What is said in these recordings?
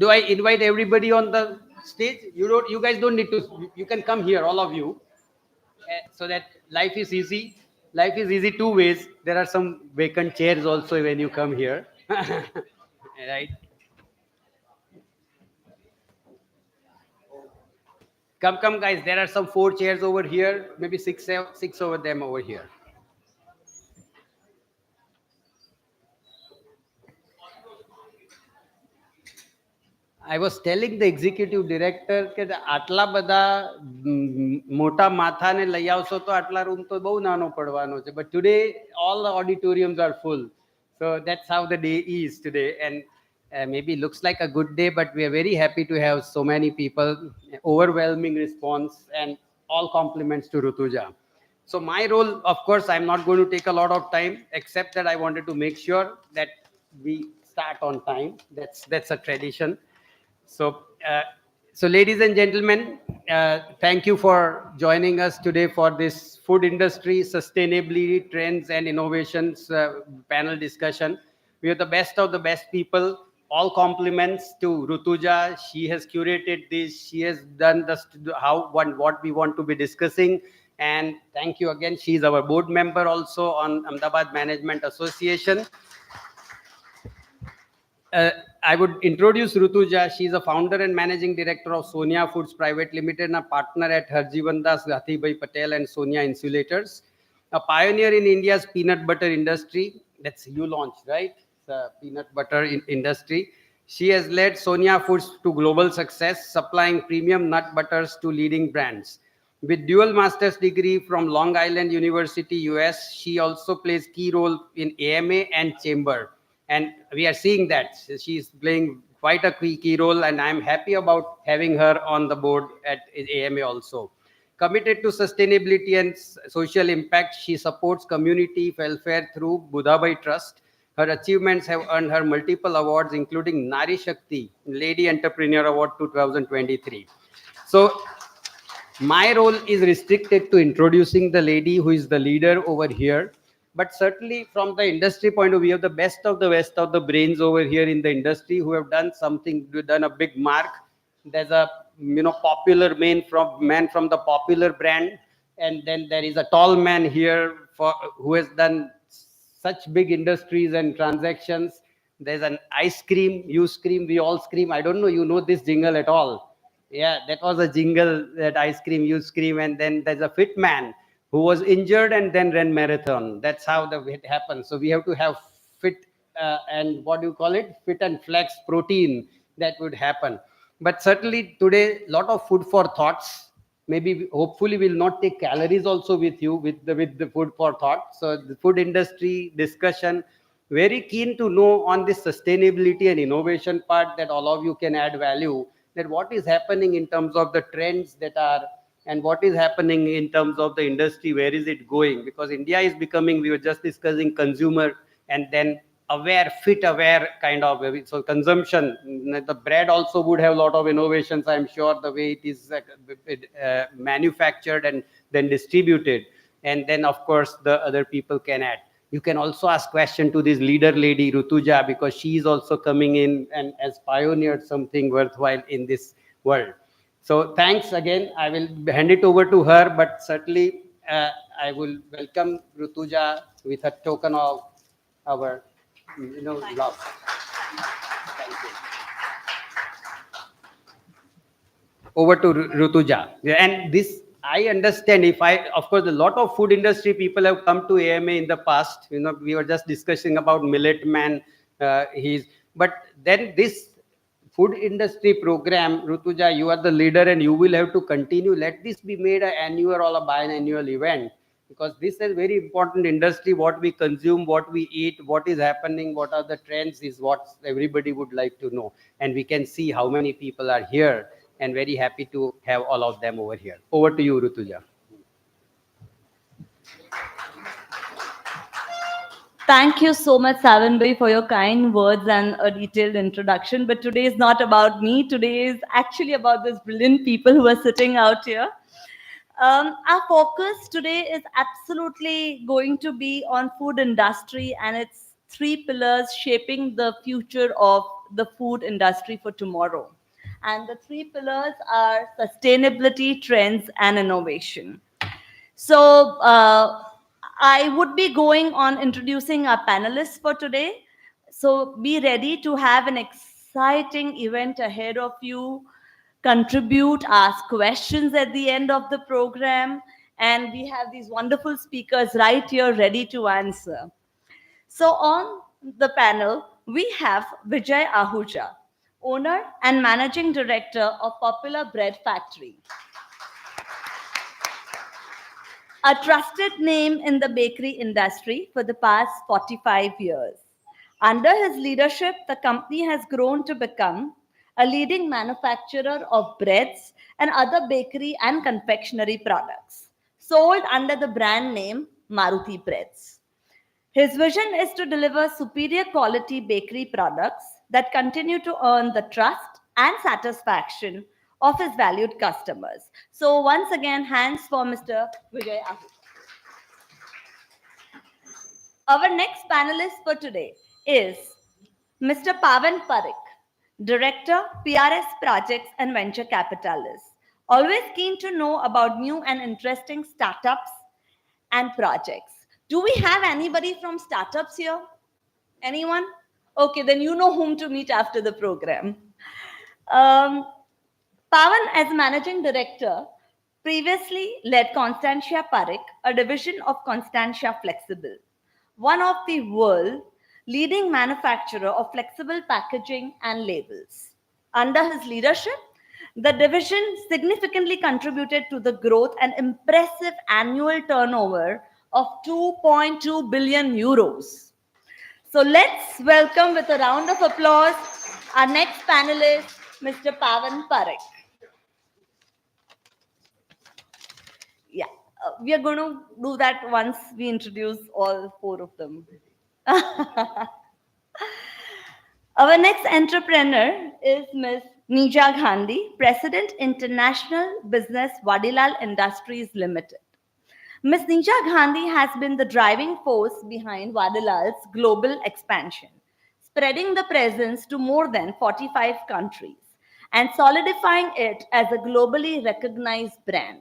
Do I invite everybody on the stage? You guys don't need to. You can come here, all of you, so that life is easy. Life is easy two ways. There are some vacant chairs also when you come here. Right? Come, guys. There are some 4 chairs over here. Maybe six over them over here. I was telling the executive director કે આટલા બધા મોટા માથાને લઈ આવશો તો આટલા room તો બહુ નાનો પડવાનો છે. But today all the auditoriums are full. So that's how the day is today. And maybe looks like a good day, but we are very happy to have so many people. Overwhelming response and all compliments to Rutuja. So my role, of course, I'm not going to take a lot of time, except that I wanted to make sure that we start on time. That's a tradition. So, ladies and gentlemen, thank you for joining us today for this food industry sustainability trends and innovations panel discussion. We have the best of the best people. All compliments to Rutuja. She has curated this. She has done what we want to be discussing. And thank you again. She is our board member also on Ahmedabad Management Association. I would introduce Rutuja. She is a founder and managing director of Sonia Foods Private Limited and a partner at Harjivandas Gatibhai Patel and Sonia Insulators. A pioneer in India's peanut butter industry. That's you launched, right? The peanut butter industry. She has led Sonia Foods to global success, supplying premium nut butters to leading brands. With dual master's degree from Long Island University, US, she also plays key role in AMA and Chamber. And we are seeing that she's playing quite a key role, and I'm happy about having her on the board at AMA also. Committed to sustainability and social impact, she supports community welfare through Budhabai Trust. Her achievements have earned her multiple awards, including Nari Shakti Lady Entrepreneur Award 2023. So my role is restricted to introducing the lady who is the leader over here. But certainly from the industry point of view, the best of the brains over here in the industry who have done a big mark. There's a popular man from the popular brand, and then there is a tall man here who has done such big industries and transactions. There's an ice cream, you scream, we all scream. I don't know, you know this jingle at all. Yeah, that was a jingle, that ice cream, you scream. And then there's a fit man who was injured and then ran marathon. That's how it happens. So we have to have fit and what do you call it? Fit and flex protein that would happen. But certainly today, lot of food for thoughts. Maybe hopefully we'll not take calories also with you with the food for thought. So the food industry discussion, very keen to know on this sustainability and innovation part that all of you can add value. That what is happening in terms of the trends that are, and what is happening in terms of the industry, where is it going? Because India is becoming, we were just discussing consumer and then fit aware kind of. So consumption, the bread also would have a lot of innovations, I'm sure, the way it is manufactured and then distributed. And then of course the other people can add. You can also ask question to this leader lady, Rutuja, because she is also coming in and has pioneered something worthwhile in this world. So thanks again. I will hand it over to her, but certainly I will welcome Rutuja with a token of our, love. Thank you. Over to Rutuja. And this, I understand, of course, a lot of food industry people have come to AMA in the past. We were just discussing about Millet Man. But then this food industry program, Rutuja, you are the leader and you will have to continue. Let this be made an annual or a biannual event, because this is very important industry. What we consume, what we eat, what is happening, what are the trends is what everybody would like to know. And we can see how many people are here, and very happy to have all of them over here. Over to you, Rutuja. Thank you so much, Savan Bhai, for your kind words and a detailed introduction. But today is not about me. Today is actually about these brilliant people who are sitting out here. Our focus today is absolutely going to be on food industry and its three pillars shaping the future of the food industry for tomorrow. And the three pillars are sustainability, trends, and innovation. So I would be going on introducing our panelists for today. So be ready to have an exciting event ahead of you. Contribute, ask questions at the end of the program, and we have these wonderful speakers right here ready to answer. So on the panel, we have Vijay Ahuja, owner and managing director of Popular Bread Factory, a trusted name in the bakery industry for the past 45 years. Under his leadership, the company has grown to become a leading manufacturer of breads and other bakery and confectionery products, sold under the brand name Maruti Breads. His vision is to deliver superior quality bakery products that continue to earn the trust and satisfaction of his valued customers. So once again, hands for Mr. Vijay Ahuja. Our next panelist for today is Mr. Pavan Parekh, Director, PRS Projects and Venture Capitalist. Always keen to know about new and interesting startups and projects. Do we have anybody from startups here? Anyone? Okay, then you know whom to meet after the program. Um, Pavan, as managing director, previously led Constantia Parekh, a division of Constantia Flexible, one of the world's leading manufacturer of flexible packaging and labels. Under his leadership, the division significantly contributed to the growth and impressive annual turnover of 2.2 billion euros. So let's welcome with a round of applause our next panelist, Mr. Pavan Parekh. Yeah, we are going to do that once we introduce all four of them. Our next entrepreneur is Ms. Nija Gandhi, President International Business Vadilal Industries Limited. Ms. Nija Gandhi has been the driving force behind Vadilal's global expansion, spreading the presence to more than 45 countries and solidifying it as a globally recognized brand.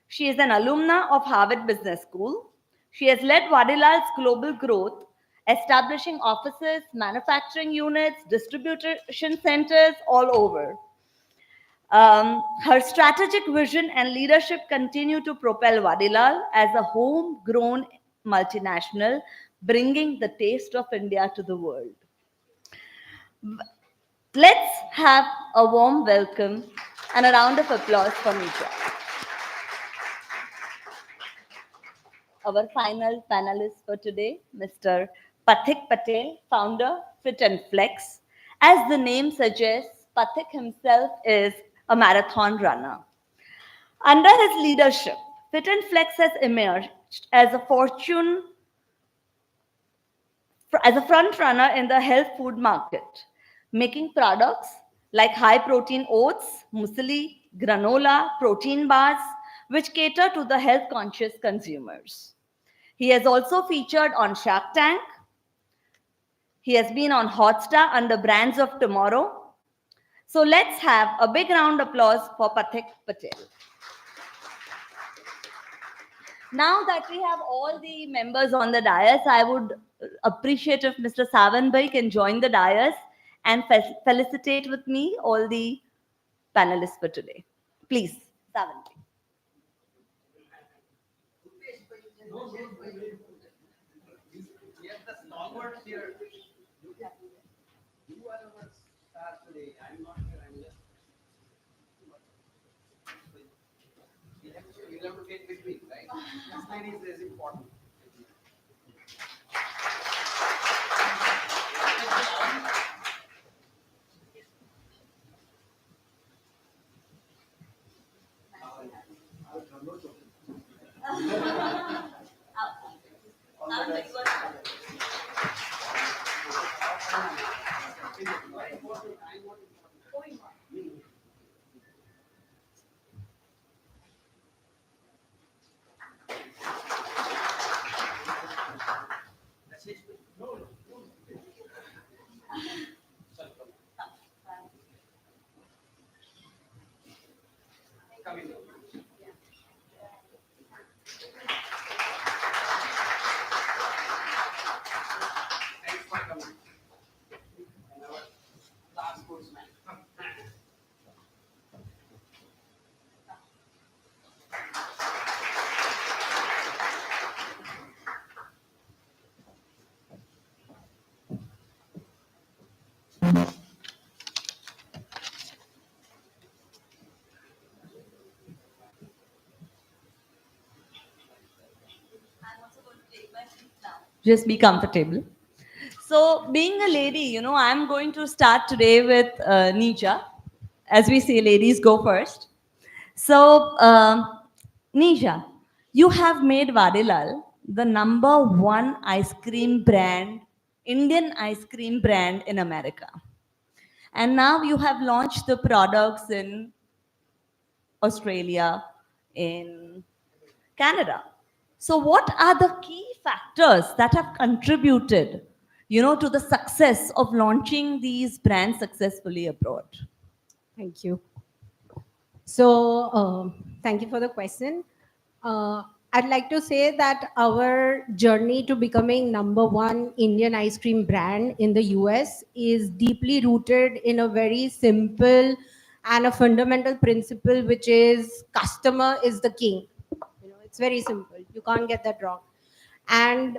She is an alumna of Harvard Business School. She has led Vadilal's global growth, establishing offices, manufacturing units, distribution centers all over. Her strategic vision and leadership continue to propel Vadilal as a homegrown multinational, bringing the taste of India to the world. Let's have a warm welcome and a round of applause for Nisha. Our final panelist for today, Mr. Pathik Patel, founder, Fit and Flex. As the name suggests, Pathik himself is a marathon runner. Under his leadership, Fit and Flex has emerged as a front runner in the health food market, making products like high protein oats, muesli, granola, protein bars, which cater to the health conscious consumers. He has also featured on Shark Tank. He has been on Hotstar under Brands of Tomorrow. So let's have a big round of applause for Pathik Patel. Now that we have all the members on the dais, I would appreciate if Mr. Savan can join the dais and felicitate with me all the panelists for today. Please, Savan. Yes, the stalwarts here. You are our star today. I'm not sure. I'm just. You have to get between, right? This lady is important. Just be comfortable. So, being a lady, I'm going to start today with Nisha. As we say, ladies go first. So, Nisha, you have made Vadilal the number one ice cream brand, Indian ice cream brand in America. And now you have launched the products in Australia, in Canada. So, what are the key factors that have contributed, to the success of launching these brands successfully abroad? Thank you. So, thank you for the question. I'd like to say that our journey to becoming number one Indian ice cream brand in the US is deeply rooted in a very simple and a fundamental principle, which is customer is the king. It's very simple. You can't get that wrong. And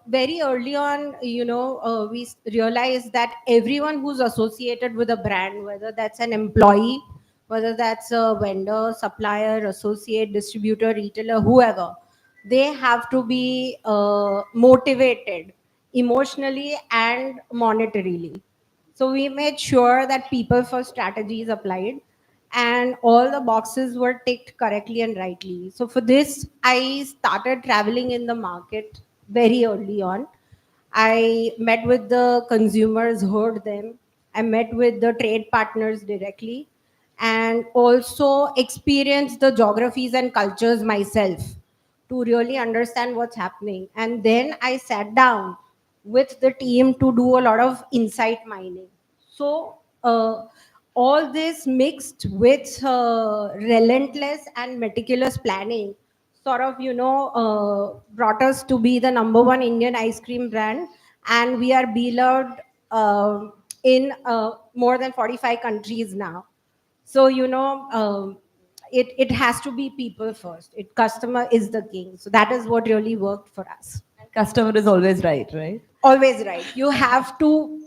very early on, we realized that everyone who's associated with a brand, whether that's an employee, whether that's a vendor, supplier, associate, distributor, retailer, whoever, they have to be motivated emotionally and monetarily. So we made sure that people first strategies applied and all the boxes were ticked correctly and rightly. So for this, I started traveling in the market very early on. I met with the consumers, heard them. I met with the trade partners directly and also experienced the geographies and cultures myself to really understand what's happening. And then I sat down with the team to do a lot of insight mining. So, all this mixed with relentless and meticulous planning sort of, brought us to be the number one Indian ice cream brand. And we are beloved in more than 45 countries now. So, it has to be people first. Customer is the king. So that is what really worked for us. And customer is always right, right? Always right. You have to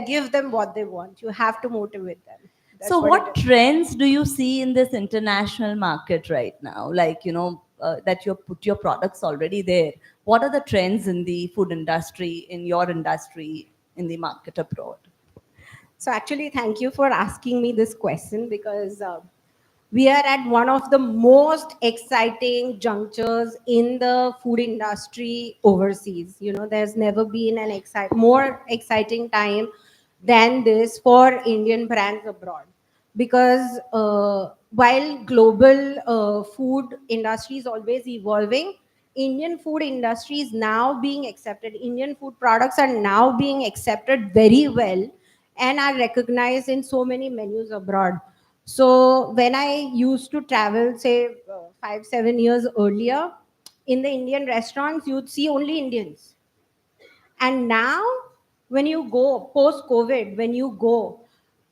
give them what they want. You have to motivate them. That's So, what it is. trends do you see in this international market right now? Like, that you put your products already there. What are the trends in the food industry, in your industry, in the market abroad? So actually, thank you for asking me this question because we are at one of the most exciting junctures in the food industry overseas. There's never been an more exciting time than this for Indian brands abroad. Because while global food industry is always evolving, Indian food industry is now being accepted. Indian food products are now being accepted very well and are recognized in so many menus abroad. So when I used to travel, say 5, 7 years earlier, in the Indian restaurants, you'd see only Indians. And now, when you go post COVID, when you go,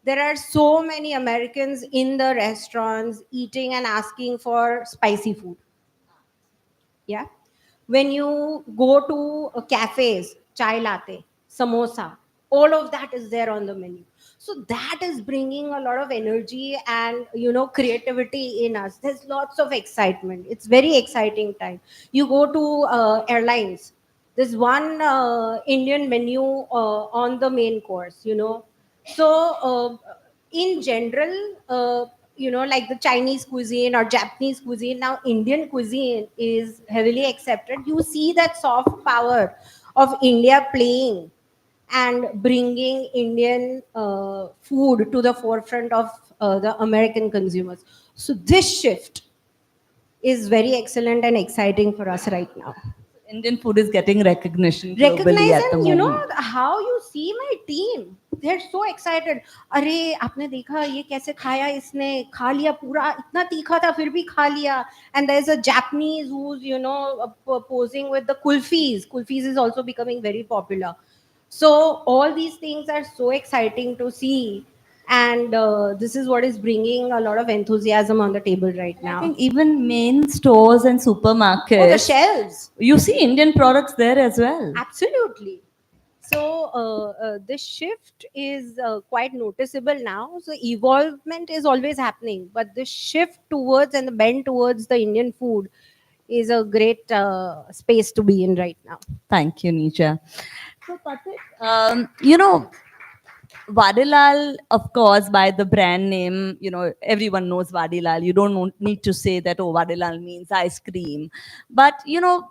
there are so many Americans in the restaurants eating and asking for spicy food. Yeah. When you go to cafes, chai latte, samosa, all of that is there on the menu. So that is bringing a lot of energy and creativity in us. There's lots of excitement. It's very exciting time. You go to airlines. There's one Indian menu on the main course. So in general, like the Chinese cuisine or Japanese cuisine, now Indian cuisine is heavily accepted. You see that soft power of India playing and bringing Indian food to the forefront of the American consumers. So this shift is very excellent and exciting for us right now. Indian food is getting recognition globally Recognize at the and moment. how you see my team, they're so excited. अरे आपने देखा ये कैसे खाया, इसने खा लिया पूरा, इतना तीखा था फिर भी खा लिया. And there's a Japanese who's posing with the kulfis. Kulfis is also becoming very popular. So all these things are so exciting to see, and this is what is bringing a lot of enthusiasm on the table right I now. think even main stores and supermarkets, Oh, the shelves. you see Indian products there as well. Absolutely. So this shift is quite noticeable now. So evolvement is always happening, but the shift towards and the bend towards the Indian food is a great space to be in right now. Thank you, Nisha. So, Patrick, you know, Vadilal, of course, by the brand name, you know, everyone knows Vadilal. You don't need to say that, oh, Vadilal means ice cream. But, you know,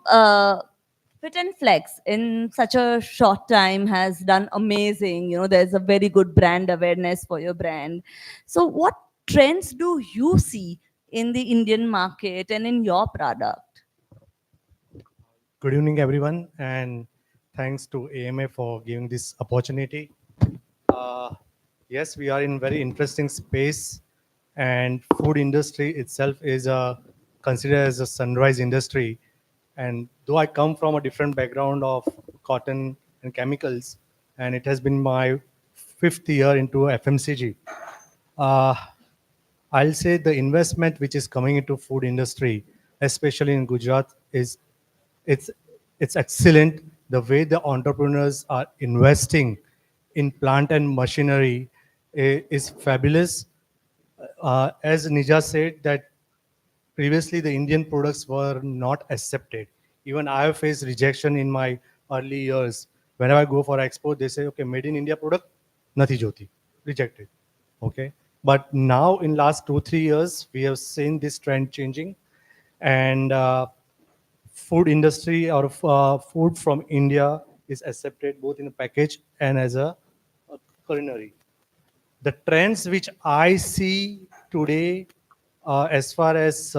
Fit and Flex in such a short time has done amazing. You know, there's a very good brand awareness for your brand. So, what trends do you see in the Indian market and in your product? Good evening, everyone, and thanks to AMA for giving this opportunity. Uh, yes, we are in very interesting space, and food industry itself is considered as a sunrise industry. And though I come from a different background of cotton and chemicals, and it has been my 5th year into FMCG, uh, I'll say the investment which is coming into food industry, especially in Gujarat, is it's it's excellent. The way the entrepreneurs are investing in plant and machinery is fabulous. As Nija said, that previously the Indian products were not accepted. Even I have faced rejection in my early years. Whenever I go for expo, they say, okay, made in India product, nathi joti, rejected. Okay. But now in last 2-3 years, we have seen this trend changing, and food industry or food from India is accepted both in a package and as a culinary. The trends which I see today, as far as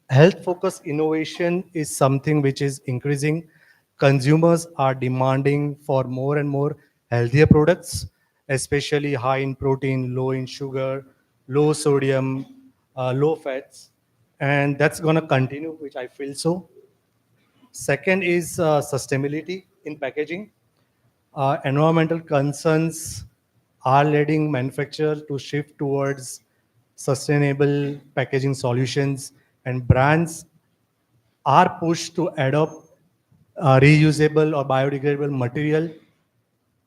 health focused innovation is something which is increasing. Consumers are demanding for more and more healthier products, especially high in protein, low in sugar, low sodium, low fats, and that's going to continue, which I feel so. Second is sustainability in packaging. Environmental concerns are leading manufacturers to shift towards sustainable packaging solutions, and brands are pushed to adopt reusable or biodegradable material.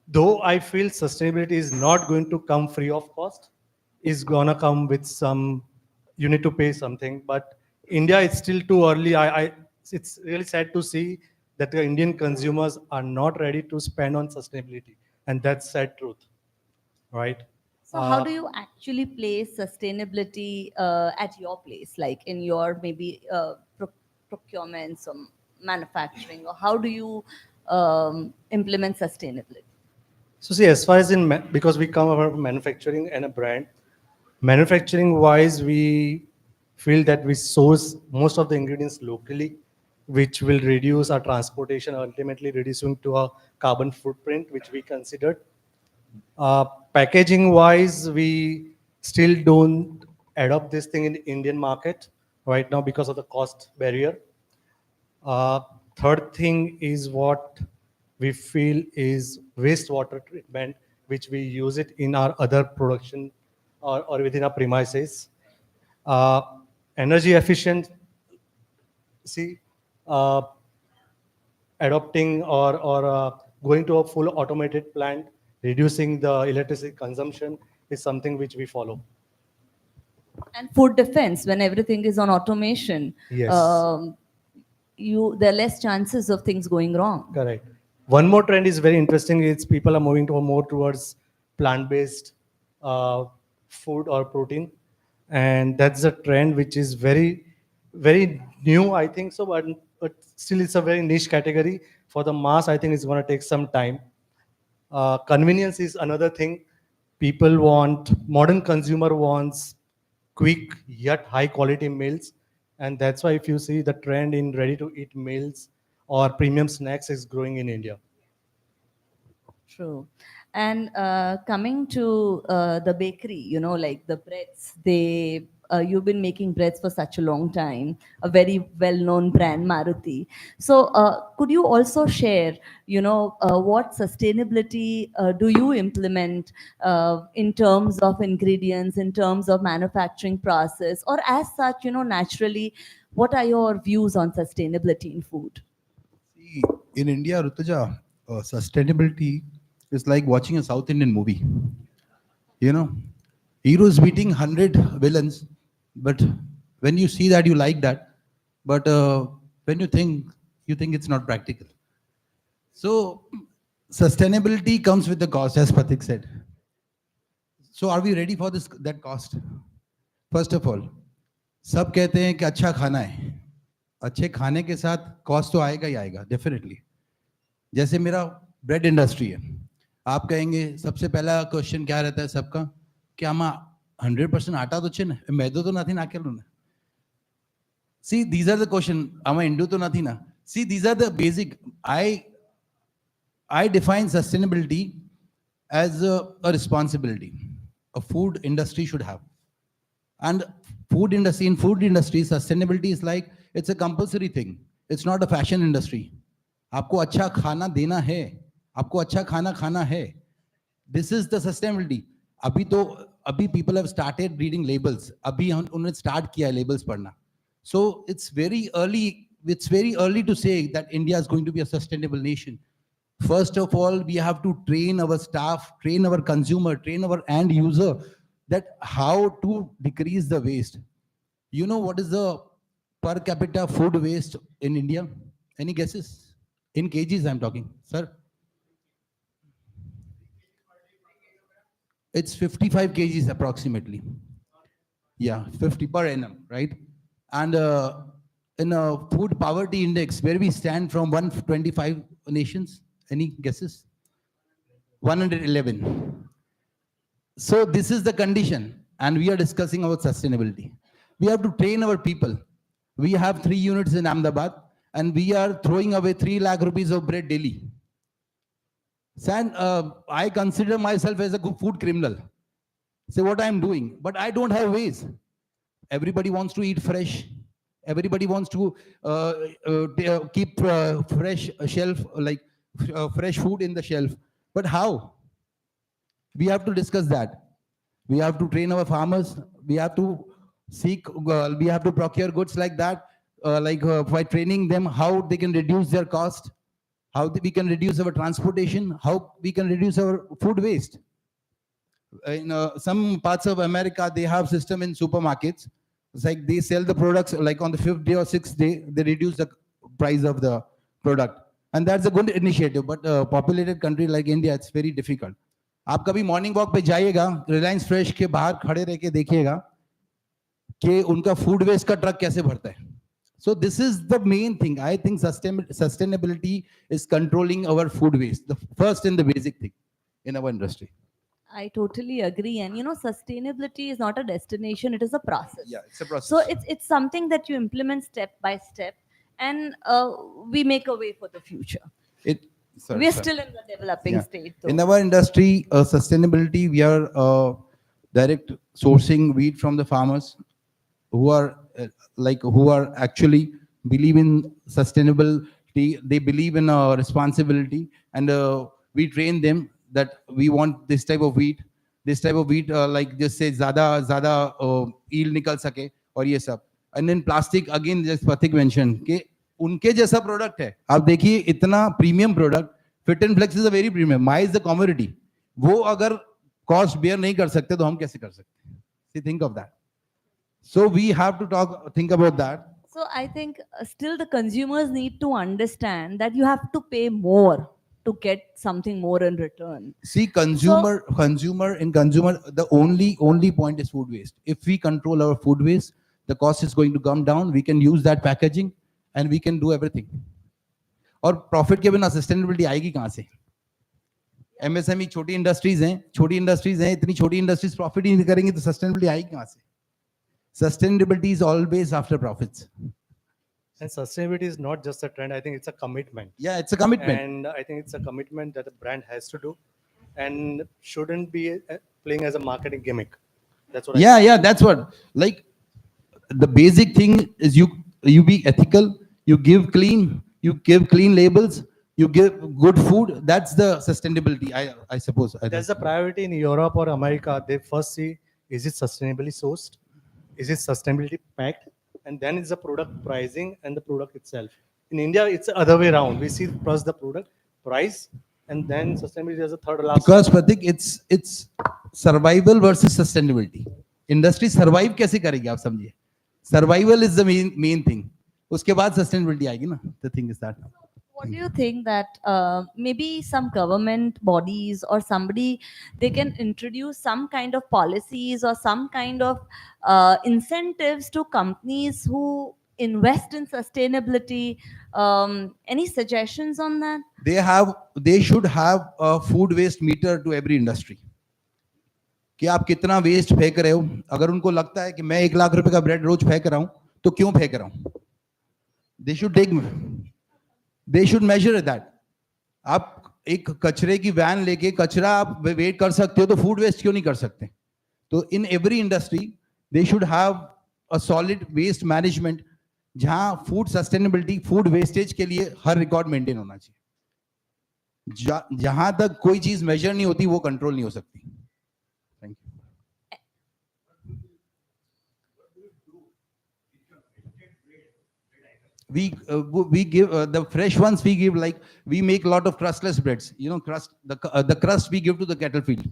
Though I feel sustainability is not going to come free of cost, is gonna come with some, you need to pay something. But India is still too early. It's really sad to see that the Indian consumers are not ready to spend on sustainability, and that's sad truth, right? So, how do you actually place sustainability at your place, like in your maybe procurements or manufacturing, or how do you implement sustainability? So see, as far as because we come from manufacturing and a brand, manufacturing wise, we feel that we source most of the ingredients locally, which will reduce our transportation, ultimately reducing to a carbon footprint, which we considered. Packaging wise, we still don't adopt this thing in the Indian market right now because of the cost barrier. Uh, Third thing is what we feel is wastewater treatment, which we use it in our other production or within our premises. Uh, Energy efficient, see, uh, adopting or going to a full automated plant, reducing the electricity consumption is something which we follow. And food defense, when everything is on automation, Yes. There are less chances of things going wrong. Correct. One more trend is very interesting. It's people are moving to more towards plant-based food or protein, and that's a trend which is very, very new. I think so, but still it's a very niche category. For the mass, I think it's going to take some time. Convenience is another thing. People want, modern consumer wants quick yet high quality meals, and that's why if you see the trend in ready to eat meals or premium snacks is growing in India. True. And coming to the bakery, you know, like the breads, you've been making breads for such a long time, a very well-known brand, Maruti. So could you also share, you know, what sustainability do you implement in terms of ingredients, in terms of manufacturing process, or as such, you know, naturally, what are your views on sustainability in food? See, in India, Rutuja, sustainability is like watching a South Indian movie. You know, heroes beating 100 villains, but when you see that, you like that. But when you think it's not practical. So, sustainability comes with the cost, as Pratik said. So, are we ready for this that cost? First of all, सब कहते हैं कि अच्छा खाना है, अच्छे खाने के साथ कॉस्ट तो आएगा ही आएगा, डेफिनेटली. जैसे मेरा ब्रेड इंडस्ट्री है, आप कहेंगे सबसे पहला क्वेश्चन क्या रहता है सबका कि આમાં 100% આટા તો છે ને, મેદો તો નથી નાખેલો ને. See, these are the question. આમાં ઈંડું તો નથી ના. See, these are the basic. I define sustainability as a responsibility a food industry should have. And in food industry, sustainability is like it's a compulsory thing. It's not a fashion industry. आपको अच्छा खाना देना है, आपको अच्छा खाना खाना है. This is the sustainability. अभी people have started reading labels. अभी उन्होंने start किया है labels पढ़ना. So it's very early to say that India is going to be a sustainable nation. First of all, we have to train our staff, train our consumer, train our end user that how to decrease the waste. You know what is the per capita food waste in India? Any guesses? In kgs, I'm talking, sir. It's 55 kgs approximately. Yeah, 50 per annum, right? And in a food poverty index, where we stand from 125 nations, any guesses? 111. So this is the condition, and we are discussing about sustainability. We have to train our people. We have 3 units in Ahmedabad, and we are throwing away 3 lakh rupees of bread daily. San, I consider myself as a food criminal. Say what I'm doing, but I don't have ways. Everybody wants to eat fresh. Everybody wants to keep fresh shelf, like fresh food in the shelf. But how? We have to discuss that. We have to train our farmers. We have to we have to procure goods like that, by training them how they can reduce their cost, how we can reduce our transportation, how we can reduce our food waste. In some parts of America, they have system in supermarkets. It's like they sell the products like on the 5th day or 6th day, they reduce the price of the product. And that's a good initiative, but a populated country like India, it's very difficult. आप कभी morning walk पे जाइएगा, Reliance fresh के बाहर खड़े रह के देखिएगा कि उनका फूड वेस्ट का ट्रक कैसे भरता है. So this is the main thing. I think sustainability is controlling our food waste, the first and the basic thing in our industry. I totally agree. And sustainability is not a destination, it is a process. Yeah, it's a process. So it's something that you implement step by step, and we make a way for the future. We are still in the developing stage. In our industry, sustainability, we are direct sourcing wheat from the farmers who are actually believe in sustainability. They believe in responsibility, and we train them that we want this type of wheat, like just say ज़्यादा yield निकल सके और ये सब. And then plastic, again, just Pratik mentioned कि उनके जैसा product है. आप देखिए इतना premium product, fit and flex is a very premium, माई इज द कमोडिटी. वो अगर कॉस्ट बेयर नहीं कर सकते तो हम कैसे कर सकते हैं? See, think of that. So we have to think about that. So I think still the consumers need to understand that you have to pay more to get something more in return. See, consumer, the only point is food waste. If we control our food waste, the cost is going to come down. We can use that packaging and we can do everything. और profit के बिना sustainability आएगी कहाँ से? MSME छोटी industries हैं, इतनी छोटी इंडस्ट्रीज प्रॉफिट ही नहीं करेंगी तो सस्टेनेबिलिटी आएगी कहाँ से? Sustainability is always after profits. And sustainability is not just a trend. I think it's a commitment. Yeah, it's a commitment. And I think it's a commitment that a brand has to do and shouldn't be playing as a marketing gimmick. That's what that's what. Like the basic thing is you be ethical, you give clean labels, you give good food. That's the sustainability, I suppose. That's the priority in Europe or America. They first see, is it sustainably sourced? Is it sustainability packed? And then it's the product pricing and the product itself. In India, it's the other way around. We see first the product, price, and then sustainability as a third last. Because Pratik, it's survival versus sustainability. Industry survive कैसे करेगी आप समझिए. Survival is the main thing. उसके बाद sustainability आएगी ना. The thing is that. What do you think that maybe some government bodies or somebody, they can introduce some kind of policies or some kind of incentives to companies who invest in sustainability? Any suggestions on that? They should have a food waste meter to every industry. कि आप कितना waste फेंक रहे हो. अगर उनको लगता है कि मैं 1 लाख रुपए का ब्रेड रोज फेंक रहा हूं, तो क्यों फेंक रहा हूं? They should measure that. आप एक कचरे की वैन लेके कचरा आप वेट कर सकते हो, तो फूड वेस्ट क्यों नहीं कर सकते? तो in every industry they should have a solid waste management, जहां फूड सस्टेनेबिलिटी, फूड वेस्टेज के लिए हर रिकॉर्ड मेंटेन होना चाहिए. जहां तक कोई चीज मेजर नहीं होती, वो कंट्रोल नहीं हो सकती. Thank you. We give the fresh ones, we give, like we make a lot of crustless breads, you know, the crust we give to the cattle field.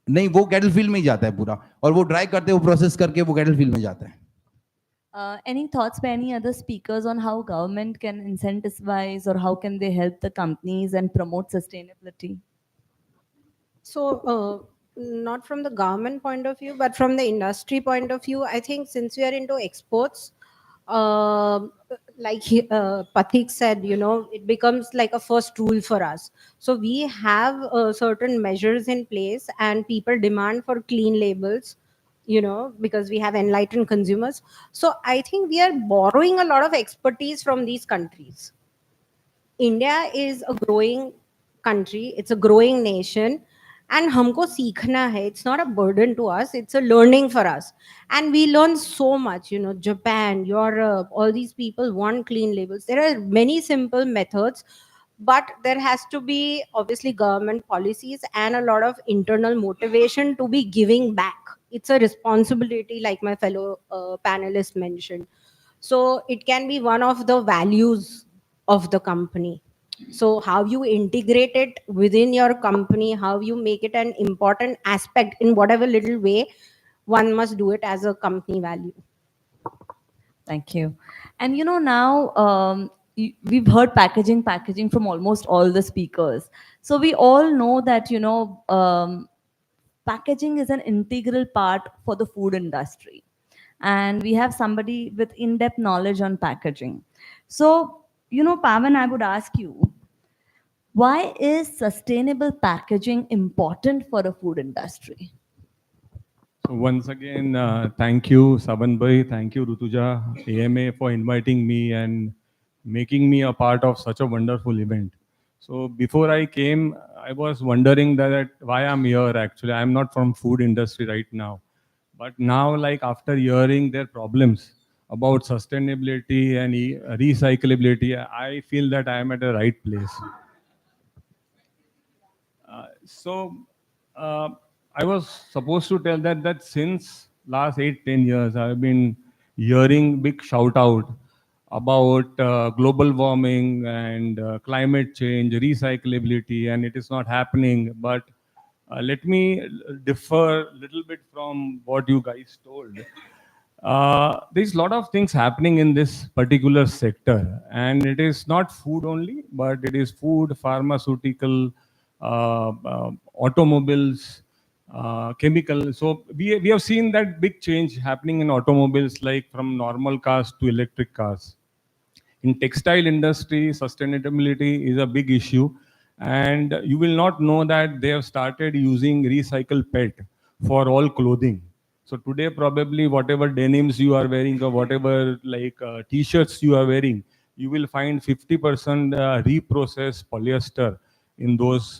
नहीं, वो cattle field में ही जाता है पूरा, और वो ड्राई करते हैं, वो प्रोसेस करके वो cattle field में जाता है. Any thoughts by any other speakers on how government can incentivize or how can they help the companies and promote sustainability? So, not from the government point of view, but from the industry point of view, I think since we are into exports, like Pathik said, you know, it becomes like a first rule for us. So we have certain measures in place, and people demand for clean labels, you know, because we have enlightened consumers. So I think we are borrowing a lot of expertise from these countries. India is a growing country, it's a growing nation, and हमको सीखना है. It's not a burden to us, it's a learning for us, and we learn so much. You know, Japan, Europe, all these people want clean labels. There are many simple methods, but there has to be obviously government policies and a lot of internal motivation to be giving back. It's a responsibility, like my fellow panelists mentioned. So it can be one of the values of the company. So how you integrate it within your company, how you make it an important aspect in whatever little way, one must do it as a company value. Thank you. And you know, now we've heard packaging from almost all the speakers. So we all know that, you know, packaging is an integral part for the food industry. And we have somebody with in-depth knowledge on packaging. So, you know, Pavan, I would ask you, why is sustainable packaging important for a food industry? So once again, thank you, Saban Bhai, thank you, Rutuja, AMA, for inviting me and making me a part of such a wonderful event. So before I came, I was wondering that why I'm here actually. I'm not from food industry right now. But now, like after hearing their problems about sustainability and recyclability, I feel that I am at the right place. I was supposed to tell that since last 8-10 years, I've been hearing big shout out about global warming and climate change, recyclability, and it is not happening. But let me differ a little bit from what you guys told. There's a lot of things happening in this particular sector, and it is not food only, but it is food, pharmaceutical, automobiles, chemical. So we have seen that big change happening in automobiles, like from normal cars to electric cars. In textile industry, sustainability is a big issue, and you will not know that they have started using recycled PET for all clothing. So today, probably whatever denims you are wearing or whatever like t-shirts you are wearing, you will find 50% reprocessed polyester in those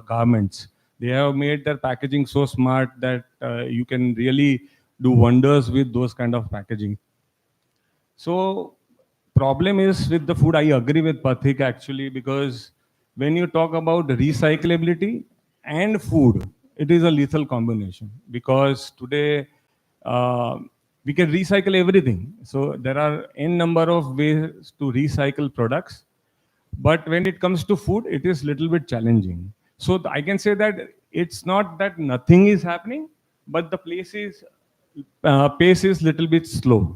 garments. They have made their packaging so smart that you can really do wonders with those kind of packaging. So problem is with the food, I agree with Pathik actually, because when you talk about recyclability and food, it is a lethal combination, because today we can recycle everything. So there are n number of ways to recycle products. But when it comes to food, it is little bit challenging. So I can say that it's not that nothing is happening, but the pace is little bit slow.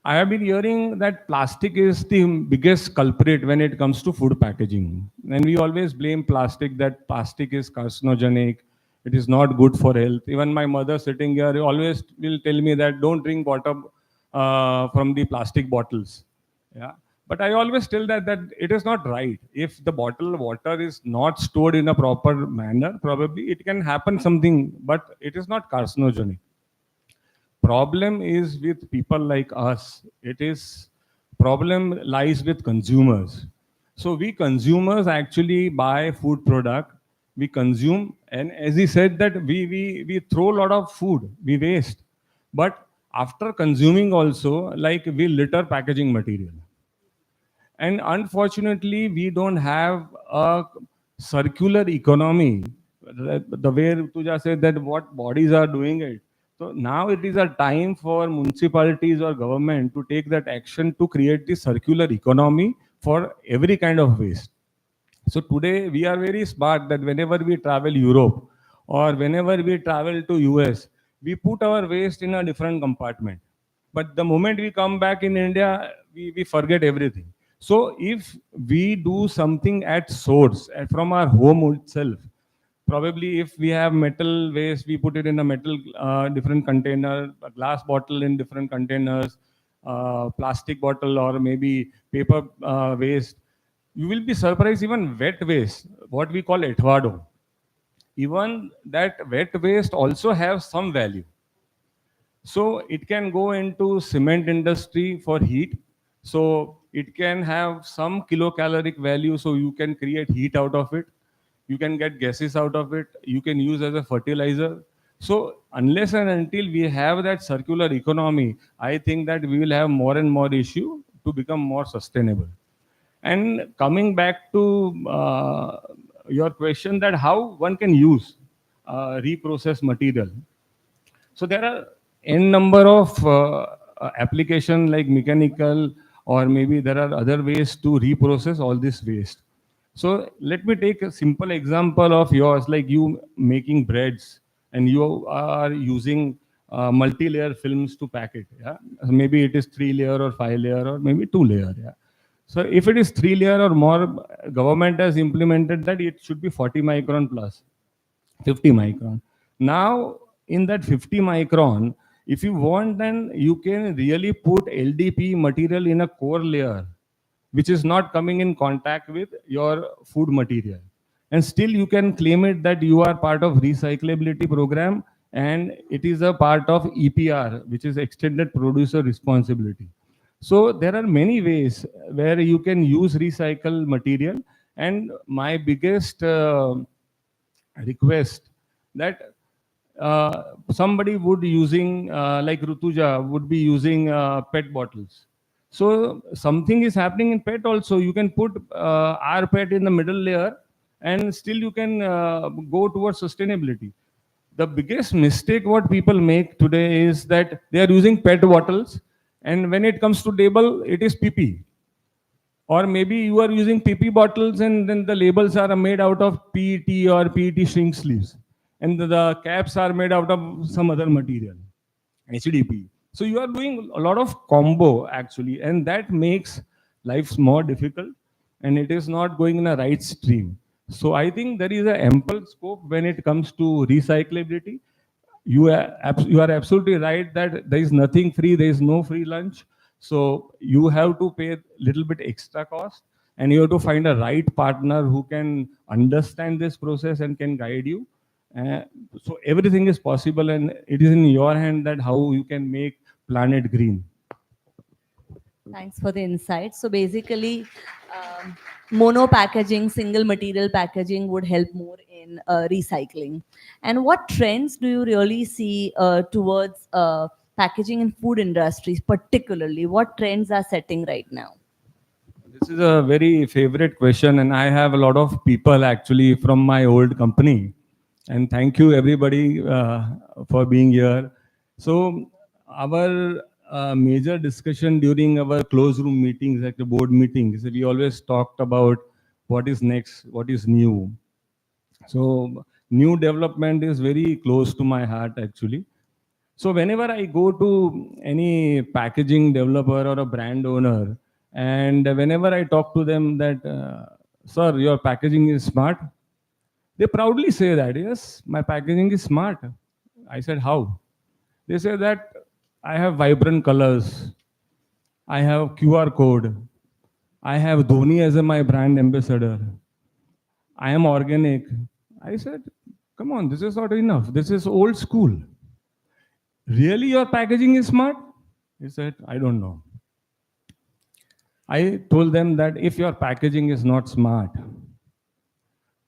I have been hearing that plastic is the biggest culprit when it comes to food packaging. And we always blame plastic, that plastic is carcinogenic, it is not good for health. Even my mother sitting here always will tell me that don't drink water from the plastic bottles. Yeah. But I always tell that it is not right. If the bottle water is not stored in a proper manner, probably it can happen something, but it is not carcinogenic. Problem is with people like us. It is problem lies with consumers. So we consumers actually buy food product, we consume, and as he said that we throw a lot of food, we waste. But after consuming also, like we litter packaging material. And unfortunately, we don't have a circular economy. The way Rutuja said that what bodies are doing it. So now it is a time for municipalities or government to take that action to create the circular economy for every kind of waste. So today we are very smart that whenever we travel Europe or whenever we travel to US, we put our waste in a different compartment. But the moment we come back in India, we forget everything. So if we do something at source from our home itself, probably if we have metal waste, we put it in a metal different container, a glass bottle in different containers, plastic bottle or maybe paper waste. You will be surprised, even wet waste, what we call etvado. Even that wet waste also have some value. So it can go into cement industry for heat. So it can have some kilocaloric value. So you can create heat out of it. You can get gases out of it. You can use as a fertilizer. So unless and until we have that circular economy, I think that we will have more and more issue to become more sustainable. And coming back to your question that how one can use reprocessed material. So there are n number of application like mechanical or maybe there are other ways to reprocess all this waste. So let me take a simple example of yours, like you making breads and you are using multi-layer films to pack it. Yeah, maybe it is 3-layer or 5-layer or maybe 2-layer. Yeah. So if it is 3-layer or more, government has implemented that it should be 40 micron plus 50 micron. Now in that 50 micron, if you want, then you can really put LDP material in a core layer, which is not coming in contact with your food material. And still you can claim it that you are part of recyclability program and it is a part of EPR, which is extended producer responsibility. So there are many ways where you can use recycled material. And my biggest request that somebody would using like Rutuja would be using PET bottles. So something is happening in PET also. You can put our PET in the middle layer and still you can go towards sustainability. The biggest mistake what people make today is that they are using PET bottles and when it comes to label, it is PP. Or maybe you are using PP bottles and then the labels are made out of PET or PET shrink sleeves. And the caps are made out of some other material, HDP. So you are doing a lot of combo actually, and that makes life more difficult and it is not going in a right stream. So I think there is an ample scope when it comes to recyclability. You are absolutely right that there is nothing free, there is no free lunch. So you have to pay a little bit extra cost and you have to find a right partner who can understand this process and can guide you. So everything is possible and it is in your hand that how you can make planet green. Thanks for the insight. So basically, mono packaging, single material packaging would help more in recycling. And what trends do you really see towards packaging in food industries particularly? What trends are setting right now? This is a very favorite question and I have a lot of people actually from my old company. And thank you everybody for being here. So our major discussion during our closed room meetings, like the board meetings, we always talked about what is next, what is new. So new development is very close to my heart actually. So whenever I go to any packaging developer or a brand owner, and whenever I talk to them that, sir, your packaging is smart, they proudly say that, yes, my packaging is smart. I said, how? They say that I have vibrant colors, I have QR code, I have Dhoni as my brand ambassador, I am organic. I said, come on, this is not enough. This is old school. Really, your packaging is smart? He said, I don't know. I told them that if your packaging is not smart,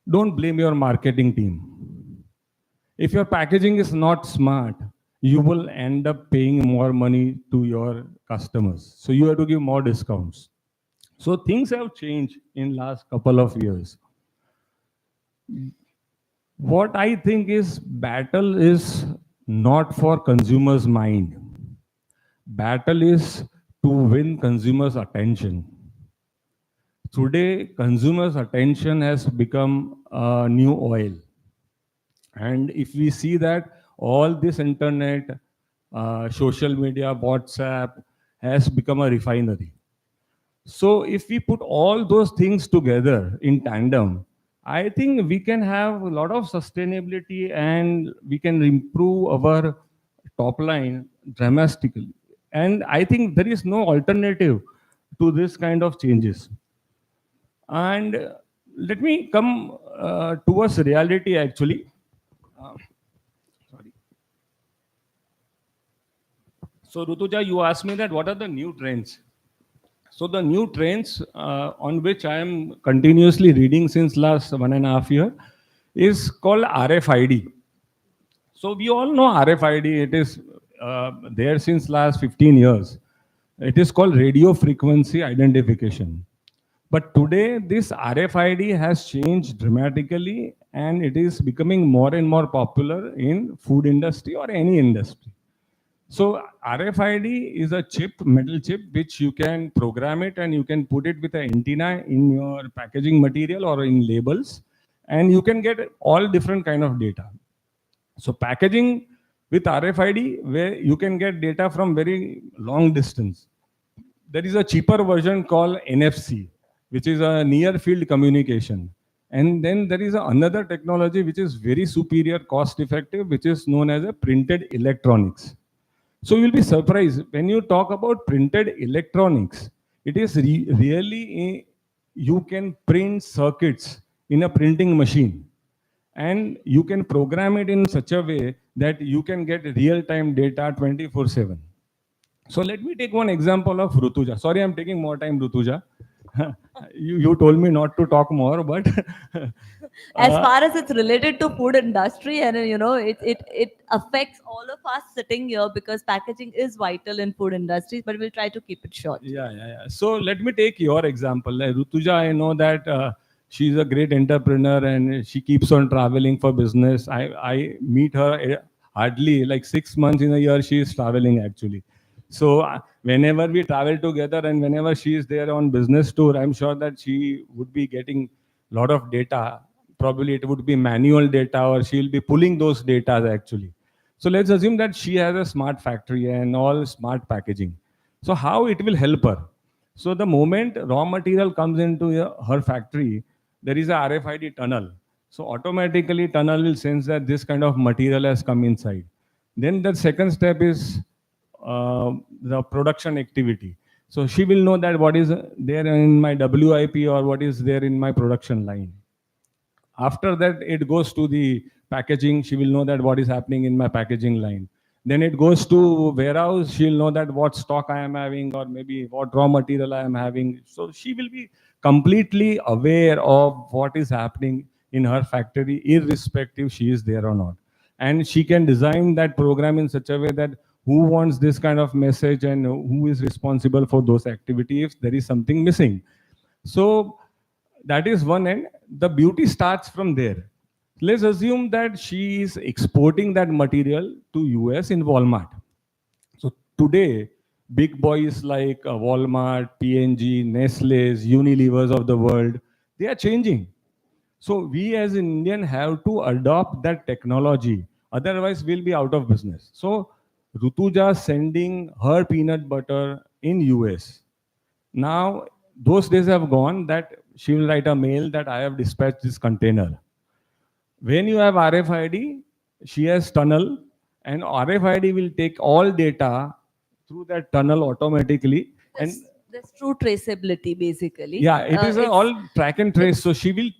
don't blame your marketing team. If your packaging is not smart, you will end up paying more money to your customers. So you have to give more discounts. So things have changed in last couple of years. What I think is battle is not for consumers' mind. Battle is to win consumers' attention. Today, consumers' attention has become a new oil. And if we see that all this internet, social media, WhatsApp has become a refinery. So if we put all those things together in tandem, I think we can have a lot of sustainability and we can improve our top line dramatically. And I think there is no alternative to this kind of changes. And let me come towards reality actually. Sorry. So Rutuja, you asked me that what are the new trends? So the new trends on which I am continuously reading since last 1.5 years is called RFID. So we all know RFID. It is there since last 15 years. It is called radio frequency identification. But today this RFID has changed dramatically and it is becoming more and more popular in food industry or any industry. So RFID is a chip, metal chip, which you can program it and you can put it with an antenna in your packaging material or in labels, and you can get all different kind of data. So packaging with RFID, where you can get data from very long distance. There is a cheaper version called NFC, which is a near field communication. And then there is another technology which is very superior, cost effective, which is known as a printed electronics. So you'll be surprised when you talk about printed electronics. It is really you can print circuits in a printing machine, and you can program it in such a way that you can get real-time data 24/7. So let me take one example of Rutuja. Sorry, I'm taking more time, Rutuja. You told me not to talk more, but As far as it's related to food industry, and it affects all of us sitting here because packaging is vital in food industries, but we'll try to keep it short. Yeah. So let me take your example. Like Rutuja, I know that she's a great entrepreneur and she keeps on traveling for business. I meet her hardly like 6 months in a year. She is traveling actually. So whenever we travel together and whenever she is there on business tour, I'm sure that she would be getting a lot of data. Probably it would be manual data or she'll be pulling those data actually. So let's assume that she has a smart factory and all smart packaging. So how it will help her? So the moment raw material comes into her factory, there is a RFID tunnel. So automatically tunnel will sense that this kind of material has come inside. Then the second step is the production activity. So she will know that what is there in my WIP or what is there in my production line. After that, it goes to the packaging. She will know that what is happening in my packaging line. Then it goes to warehouse. She'll know that what stock I am having or maybe what raw material I am having. So she will be completely aware of what is happening in her factory, irrespective she is there or not. And she can design that program in such a way that who wants this kind of message and who is responsible for those activities if there is something missing. So that is one end. The beauty starts from there. Let's assume that she is exporting that material to US in Walmart. today, big boys like Walmart, P&G, Nestle's, Unilevers of the world, they are changing. So we as Indian have to adopt that technology. Otherwise, we'll be out of business. So Rutuja sending her peanut butter in US. Now, those days have gone that she will write a mail that I have dispatched this container. When you have RFID, she has tunnel, and RFID will take all data through that tunnel automatically. And There's true traceability, basically. yeah, it is It's- all track and trace. So she will,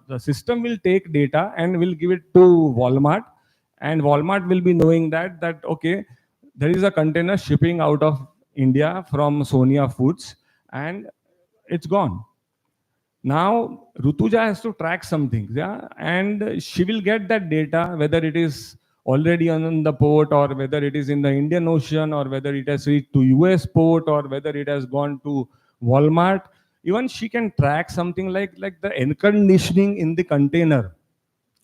the system will take data and will give it to Walmart, and Walmart will be knowing that okay, there is a container shipping out of India from Sonia Foods, and it's gone. Now Rutuja has to track something, yeah, and she will get that data, whether it is already on the port or whether it is in the Indian Ocean or whether it has reached to US port or whether it has gone to Walmart. Even she can track something like the air conditioning in the container,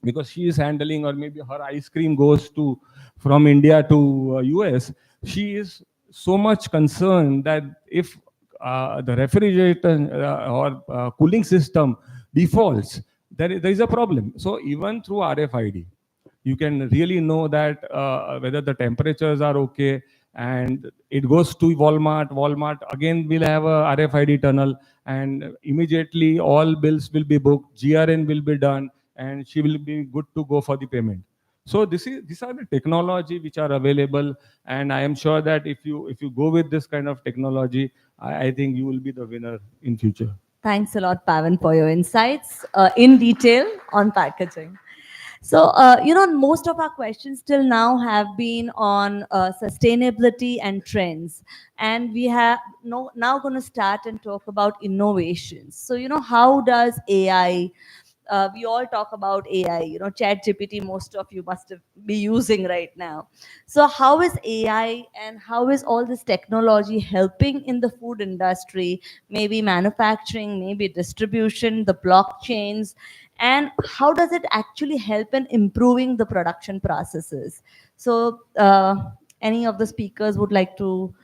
because she is handling, or maybe her ice cream goes to from India to US. She is so much concerned that if the refrigerator or cooling system defaults, there is a problem. So even through RFID, you can really know that whether the temperatures are okay, and it goes to Walmart. Walmart again will have a RFID tunnel, and immediately all bills will be booked, GRN will be done, and she will be good to go for the payment. So these are the technology which are available, and I am sure that if you go with this kind of technology, I think you will be the winner in future. Thanks a lot, Pavan, for your insights in detail on packaging. So, most of our questions till now have been on sustainability and trends. And we have now going to start and talk about innovations. So, how does AI, we all talk about AI, ChatGPT, most of you must be using right now. So how is AI and how is all this technology helping in the food industry, maybe manufacturing, maybe distribution, the blockchains, and how does it actually help in improving the production processes? So any of the speakers would like to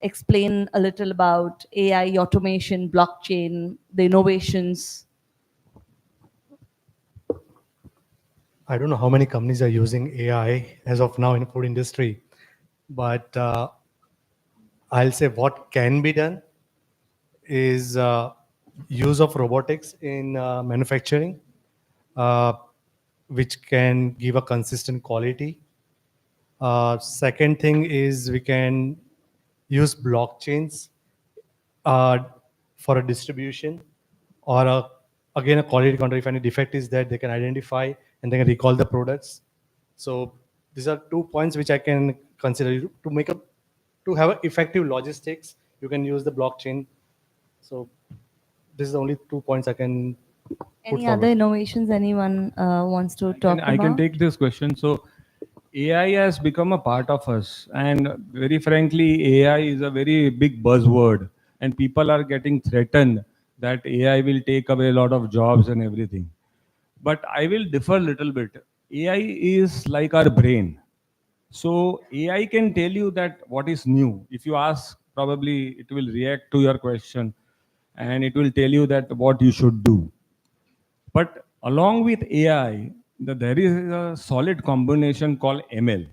explain a little about AI, automation, blockchain, the innovations? I don't know how many companies are using AI as of now in the food industry, but I'll say what can be done is use of robotics in manufacturing, which can give a consistent quality. Second thing is we can use blockchains for a distribution, or again a quality control. If any defect is there, they can identify and they can recall the products. So these are 2 points which I can consider to have effective logistics. You can use the blockchain. So this is the only 2 points I can put Any forward. other innovations anyone wants to talk about? I can take this question. So AI has become a part of us, and very frankly, AI is a very big buzzword, and people are getting threatened that AI will take away a lot of jobs and everything. But I will differ a little bit. AI is like our brain. So AI can tell you that what is new. If you ask, probably it will react to your question, and it will tell you that what you should do. But along with AI, there is a solid combination called ML.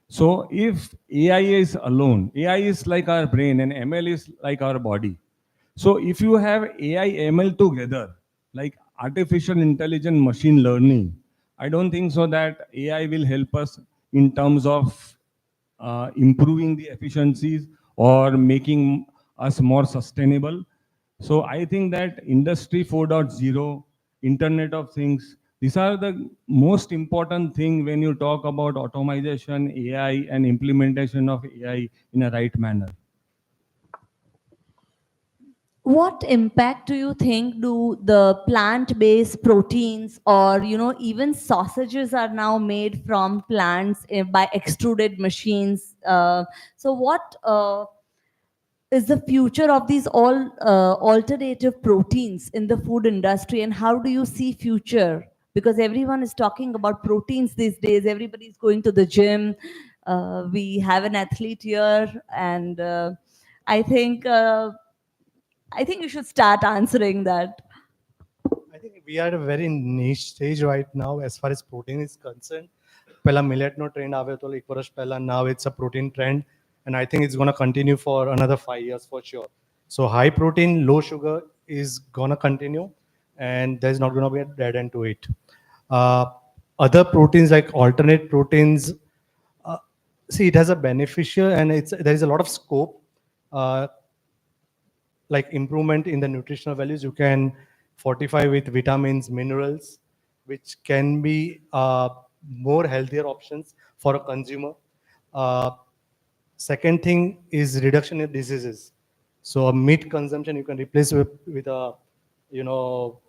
So if AI is alone, AI is like our brain and ML is like our body. So if you have AI, ML together, like artificial intelligence, machine learning, I don't think so that AI will help us in terms of improving the efficiencies or making us more sustainable. So I think that Industry 4.0, Internet of Things, these are the most important thing when you talk about automation, AI, and implementation of AI in a right manner. What impact do you think do the plant-based proteins, or even sausages are now made from plants by extruded machines? So what is the future of these all alternative proteins in the food industry, and how do you see future? Because everyone is talking about proteins these days. Everybody's going to the gym. We have an athlete here, and I think you should start answering that. I think we are at a very niche stage right now as far as protein is concerned. Pehla millet no trend aave to ek varash pehla, now it's a protein trend, and I think it's going to continue for another 5 years for sure. So high protein, low sugar is going to continue, and there's not going to be a dead end to it. Uh, Other proteins like alternate proteins, see, it has a beneficial, and there is a lot of scope. Uh, like improvement in the nutritional values, you can fortify with vitamins, minerals, which can be more healthier options for a consumer. Uh, Second thing is reduction in diseases. So a meat consumption you can replace with a, you know,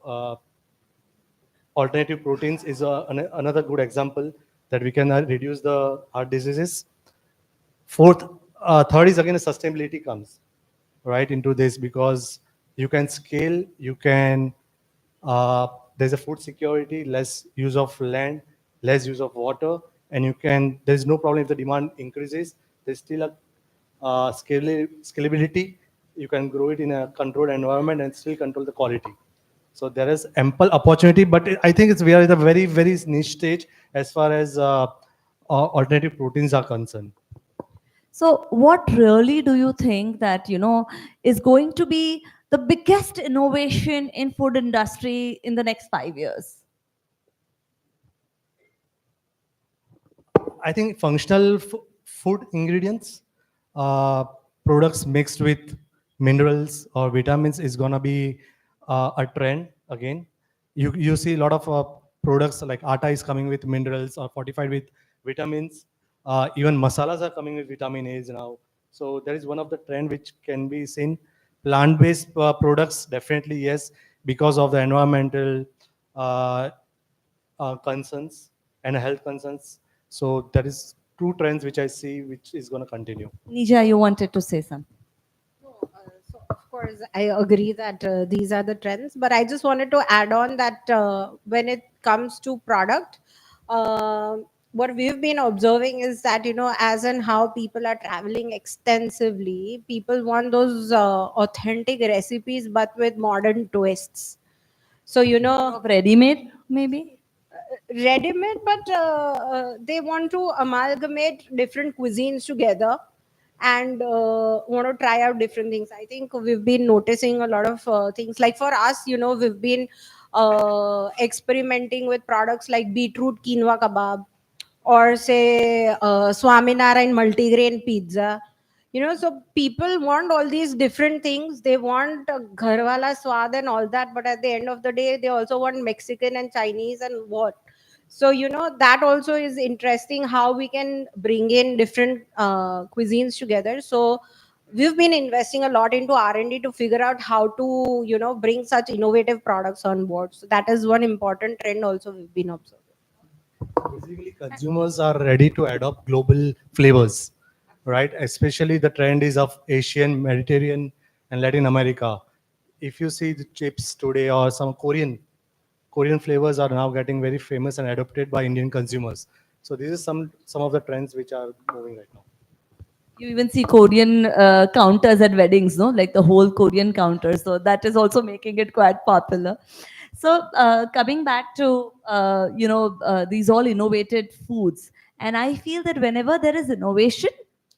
alternative proteins is another good example that we can reduce the heart diseases. Third is again sustainability comes right into this, because you can scale, you can, there's a food security, less use of land, less use of water, and there's no problem if the demand increases. There's still a scalability. You can grow it in a controlled environment and still control the quality. So there is ample opportunity, but I think we are at a very, very niche stage as far as alternative proteins are concerned. So, what really do you think that is going to be the biggest innovation in food industry in the next 5 years? I think functional food ingredients, products mixed with minerals or vitamins is gonna be a trend again. You see a lot of products like atta is coming with minerals or fortified with vitamins. Even masalas are coming with vitamin A's now. So there is one of the trend which can be seen. Plant-based products, definitely yes, because of the environmental concerns and health concerns. So that is two trends which I see which is going to continue. Nija, you wanted to say something. So of course, I agree that these are the trends, but I just wanted to add on that when it comes to product, what we've been observing is that, as and how people are traveling extensively, people want those authentic recipes, but with modern twists. So, Of ready-made, maybe? ready-made, but they want to amalgamate different cuisines together and want to try out different things. I think we've been noticing a lot of things. Like for us, we've been experimenting with products like beetroot quinoa kebab, or say Swaminarayan multigrain pizza. So people want all these different things. They want gharwala swad and all that, but at the end of the day, they also want Mexican and Chinese and what. So that also is interesting, how we can bring in different cuisines together. So we've been investing a lot into R&D to figure out how to bring such innovative products on board. So that is one important trend also we've been observing. Basically, consumers are ready to adopt global flavors, right? Especially the trend is of Asian, Mediterranean, and Latin America. If you see the chips today or some Korean flavors are now getting very famous and adopted by Indian consumers. So this is some of the trends which are moving right now. You even see Korean counters at weddings, no? Like the whole Korean counter. So that is also making it quite popular. So coming back to these all innovated foods, and I feel that whenever there is innovation,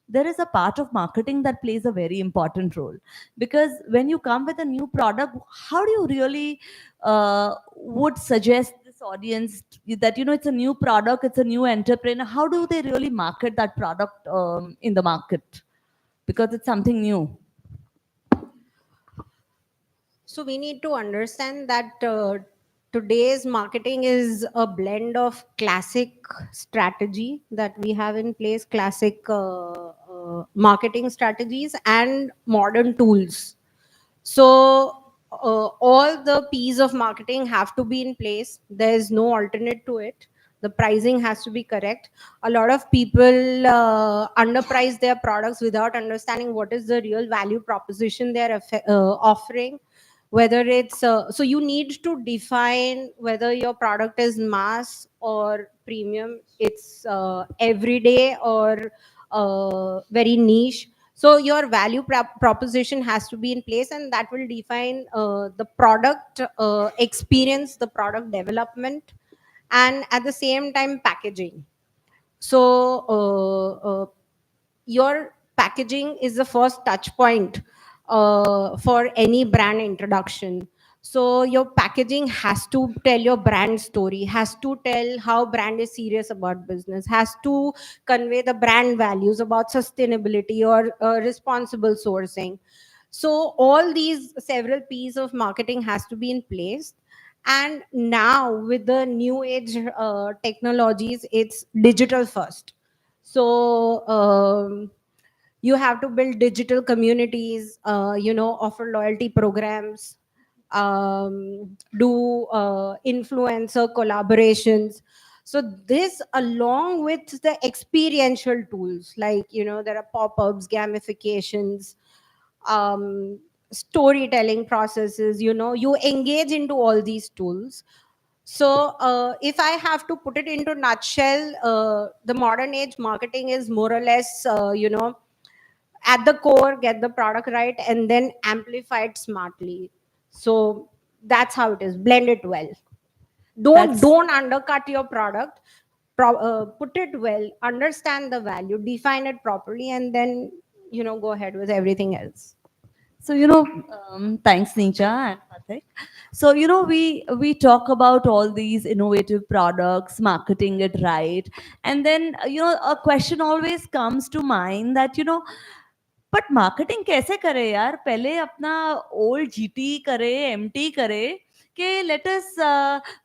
there is a part of marketing that plays a very important role, because when you come with a new product, how do you really would suggest this audience that it's a new product, it's a new entrepreneur? How do they really market that product in the market, because it's something new? So we need to understand that today's marketing is a blend of classic strategy that we have in place, classic marketing strategies, and modern tools. So all the P's of marketing have to be in place. There is no alternate to it. The pricing has to be correct. A lot of people underprice their products without understanding what is the real value proposition they are offering. whether it's so you need to define whether your product is mass or premium, it's everyday or very niche. So your value proposition has to be in place, and that will define the product experience, the product development, and at the same time packaging. So your packaging is the first touch point for any brand introduction. So your packaging has to tell your brand story, has to tell how brand is serious about business, has to convey the brand values about sustainability or responsible sourcing. So all these several pieces of marketing has to be in place. And now with the new age technologies, it's digital first. So you have to build digital communities, offer loyalty programs, do influencer collaborations. So this, along with the experiential tools, like, there are pop-ups, gamifications, storytelling processes, you engage into all these tools. So if I have to put it into nutshell, the modern age marketing is more or less, at the core, get the product right and then amplify it smartly. So that's how it is. Blend it well. That's- Don't undercut your product. Put it well, understand the value, define it properly, and then, go ahead with everything else. So, thanks, Neecha and Pathik. So, we talk about all these innovative products, marketing it right. And then, a question always comes to mind that, but marketing कैसे करे यार? पहले अपना old GT करे, MT करे, कि let us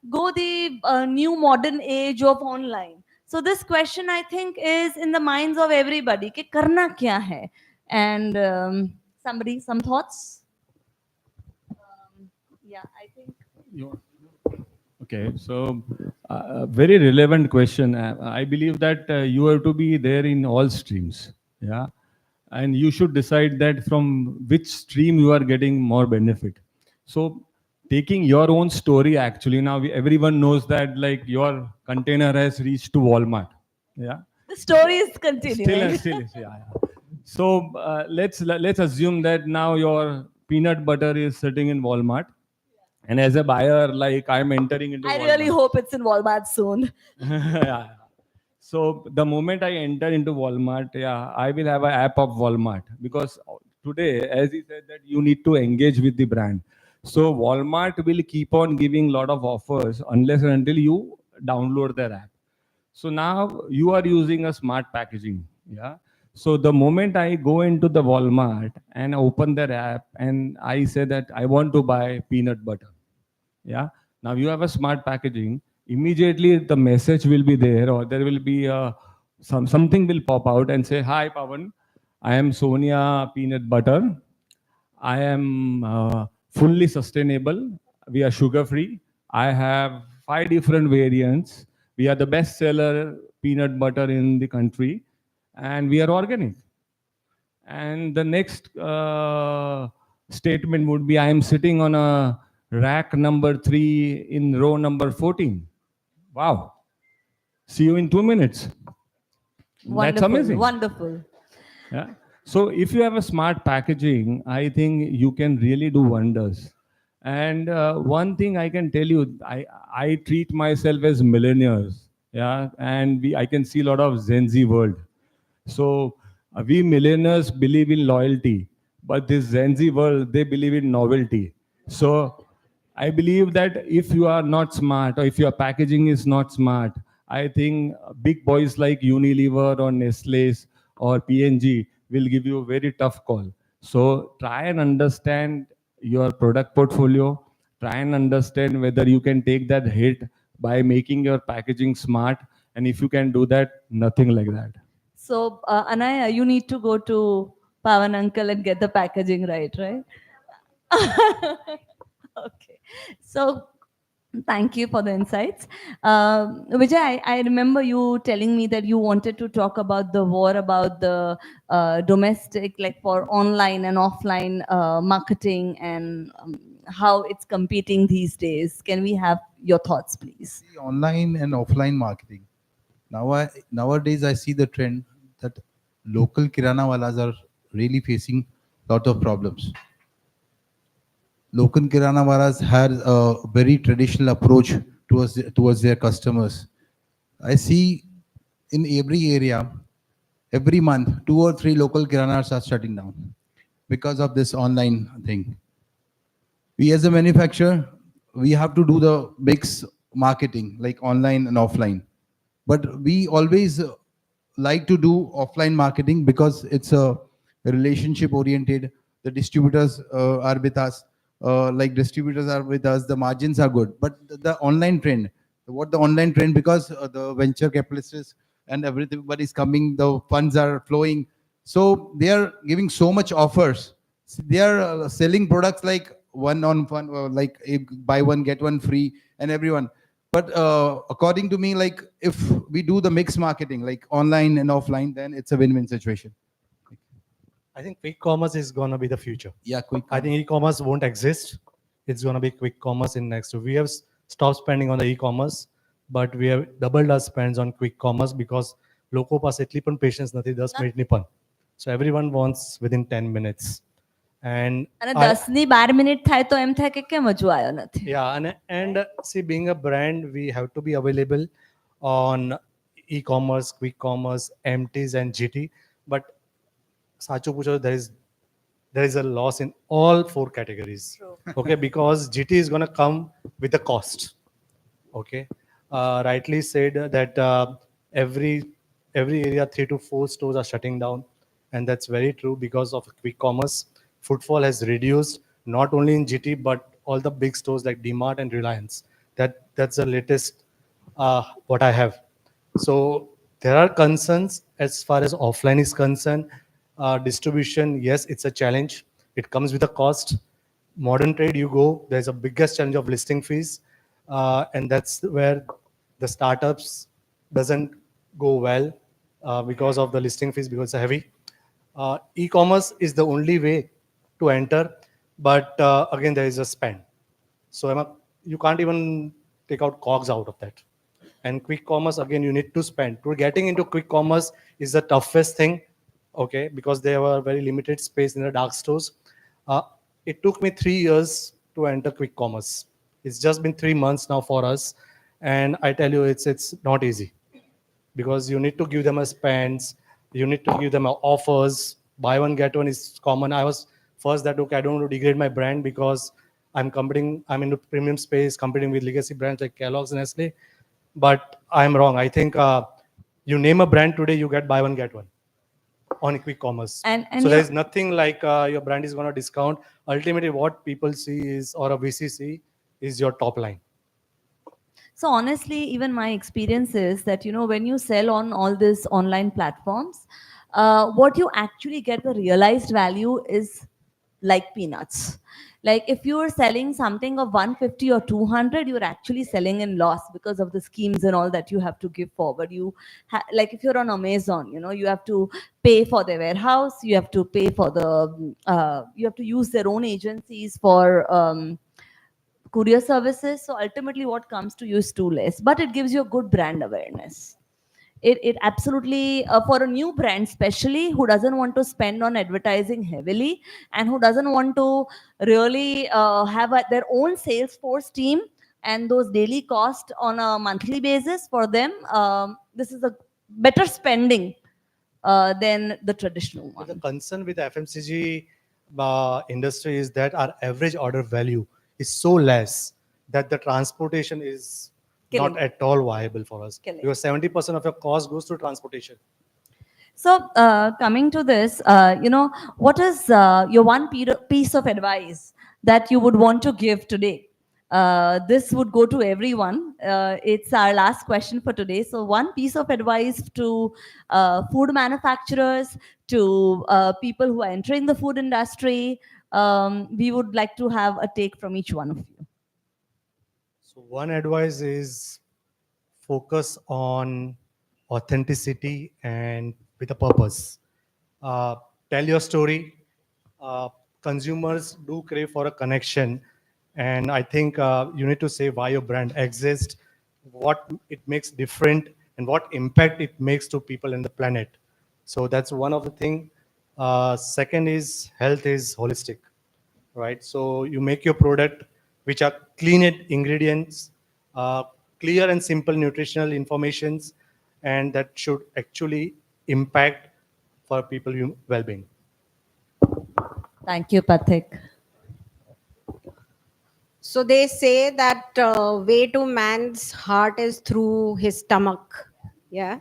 go the new modern age of online. So this question, I think, is in the minds of everybody, कि करना क्या है? And somebody, some thoughts? Yeah, I think. You- Okay, so very relevant question. I believe that you have to be there in all streams, yeah, and you should decide that from which stream you are getting more benefit. So, taking your own story, actually, now everyone knows that like your container has reached to Walmart, yeah. The story is continuing. Still, yeah. So let's assume that now your peanut butter is sitting in Walmart, and as a buyer, like I'm entering into I Walmart. really hope it's in Walmart soon. Yeah. So the moment I enter into Walmart, yeah, I will have an app of Walmart, because today, as he said, that you need to engage with the brand. So Walmart will keep on giving lot of offers unless and until you download their app. So now you are using a smart packaging. Yeah. So the moment I go into the Walmart and open their app and I say that I want to buy peanut butter. Yeah. Now you have a smart packaging. Immediately the message will be there, or there will be something will pop out and say, "Hi, Pawan. I am Sonia Peanut Butter. I am fully sustainable. We are sugar free. I have 5 different variants. We are the best seller peanut butter in the country, and we are organic." And the next statement would be, I am sitting on a rack number 3 in row number 14. Wow. See you in 2 minutes. That's Wonderful, amazing. wonderful. Yeah. So if you have a smart packaging, I think you can really do wonders. And one thing I can tell you, I treat myself as millennials. Yeah. And I can see a lot of Gen Z world. So we millennials believe in loyalty, but this Gen Z world, they believe in novelty. So I believe that if you are not smart, or if your packaging is not smart, I think big boys like Unilever or Nestle's or P&G will give you a very tough call. So try and understand your product portfolio. Try and understand whether you can take that hit by making your packaging smart. And if you can do that, nothing like that. So, Anaya, you need to go to Pawan Uncle and get the packaging right? Okay. So, thank you for the insights. Vijay, I remember you telling me that you wanted to talk about the war about the domestic, like for online and offline marketing and how it's competing these days? Can we have your thoughts, please? See, online and offline marketing. Nowadays, I see the trend that local kirana walas are really facing lot of problems. Local kirana walas had a very traditional approach towards their customers. I see in every area, every month, 2 or 3 local kiranas are shutting down because of this online thing. We as a manufacturer, we have to do the mix marketing like online and offline, but we always like to do offline marketing because it's a relationship oriented. The distributors are with us, distributors are with us, the margins are good. But the online trend, what the online trend, because the venture capitalists and everybody is coming, the funds are flowing, so they are giving so much offers. They are selling products like one on one, buy one get one free and everyone. But according to me, like if we do the mix marketing like online and offline, then it's a win-win situation. I think quick commerce is going to be the future. Yeah, quick. I think e-commerce won't exist. It's going to be quick commerce in next. We have stopped spending on the e-commerce, but we have doubled our spends on quick commerce because લોકો પાસે એટલી પણ patience નથી 10 મિનિટની પણ. So everyone wants within 10 minutes. And અને 10 ની 12 minute થાય તો એમ થાય કે કેમ હજુ આવ્યો નથી. yeah, and see, being a brand, we have to be available on e-commerce, quick commerce, MTs and GT. But સાચું પૂછો, there is a loss in all 4 categories. Okay, because GT is going to come with a cost. Okay, rightly said that every area 3 to 4 stores are shutting down, and that's very true because of quick commerce. Footfall has reduced not only in GT but all the big stores like DMart and Reliance. That's the latest what I have. So there are concerns as far as offline is concerned. Distribution, yes, it's a challenge. It comes with a cost. Modern trade, you go, there's a biggest challenge of listing fees, and that's where the startups doesn't go well because of the listing fees, because it's heavy. E-commerce is the only way to enter, but again there is a spend. So you can't even take out cogs out of that. And quick commerce, again, you need to spend. To getting into quick commerce is the toughest thing, okay, because they have a very limited space in the dark stores. It took me 3 years to enter quick commerce. It's just been 3 months now for us, and I tell you, it's not easy because you need to give them a spends, you need to give them offers. Buy one get one is common. I was first that, okay, I don't want to degrade my brand because I'm in the premium space, competing with legacy brands like Kellogg's and Nestle. But I'm wrong. I think you name a brand today, you get buy one get one on quick commerce. And So there's nothing like your brand is going to discount. Ultimately, what people see is, or a VCC is your top line. So honestly, even my experience is that, you know, when you sell on all these online platforms, what you actually get the realized value is like peanuts. Like if you are selling something of 150 or 200, you're actually selling in loss because of the schemes and all that you have to give forward. Like if you're on Amazon, you know, you have to pay for their warehouse, you have to pay for you have to use their own agencies for courier services. So ultimately what comes to you is too less, but it gives you a good brand awareness. It absolutely, for a new brand especially, who doesn't want to spend on advertising heavily and who doesn't want to really have their own sales force team and those daily costs on a monthly basis, for them, this is a better spending than the traditional But the one. concern with FMCG industry is that our average order value is so less that the transportation is Killing. not at all viable for us. Killing. Because 70% of your cost goes to transportation. So coming to this, you know, what is your one piece of advice that you would want to give today? This would go to everyone. It's our last question for today. So one piece of advice to food manufacturers, to people who are entering the food industry. We would like to have a take from each one of you. So one advice is focus on authenticity and with a purpose. Tell your story. Consumers do crave for a connection, And I think you need to say why your brand exists, what it makes different, and what impact it makes to people and the planet. So that's one of the thing. Second is health is holistic, right? So you make your product which are clean ingredients, clear and simple nutritional informations, and that should actually impact for people well-being. Thank you, Pathik. So they say that way to man's heart is through his stomach. Yeah.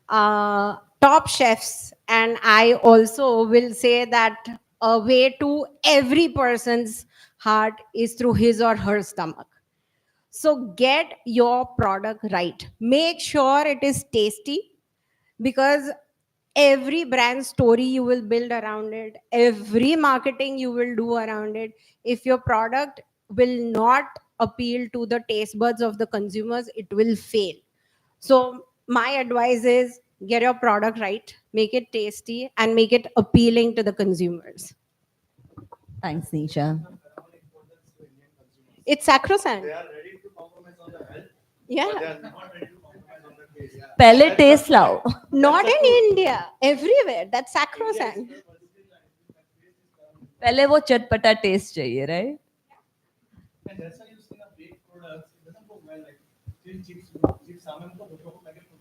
Top chefs, and I also will say that a way to every person's heart is through his or her stomach. So get your product right. Make sure it is tasty, because every brand story you will build around it, every marketing you will do around it, if your product will not appeal to the taste buds of the consumers, it will fail. So my advice is get your product right, make it tasty, and make it appealing to the consumers. Thanks, Nisha. It's sacrosanct. They are ready to compromise on the health, Yeah. but they are not ready to compromise on the taste. Pehले taste lao. Not in India, everywhere. That's sacrosanct. पहले वो चटपटा test चाहिए, right? And that's why you see the baked products, it doesn't go well, like chips, ramen ko bhoto ko packet ko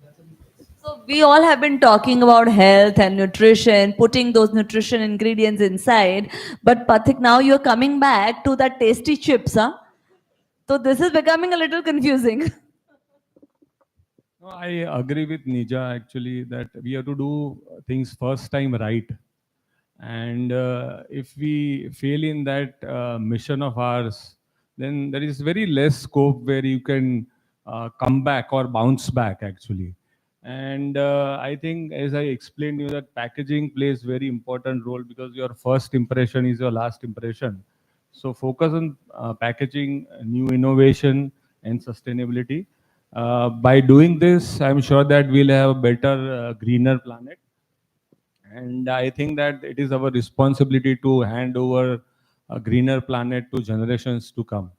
that's a difference. So we all have been talking about health and nutrition, putting those nutrition ingredients inside. But Pathik, now you're coming back to that tasty chips, huh? So this is becoming a little confusing. No, I agree with Nija actually that we have to do things first time right. And if we fail in that mission of ours, then there is very less scope where you can come back or bounce back actually. And I think, as I explained you, that packaging plays very important role because your first impression is your last impression. So focus on packaging, new innovation, and sustainability. By doing this, I'm sure that we'll have a better, greener planet. And I think that it is our responsibility to hand over a greener planet to generations to come.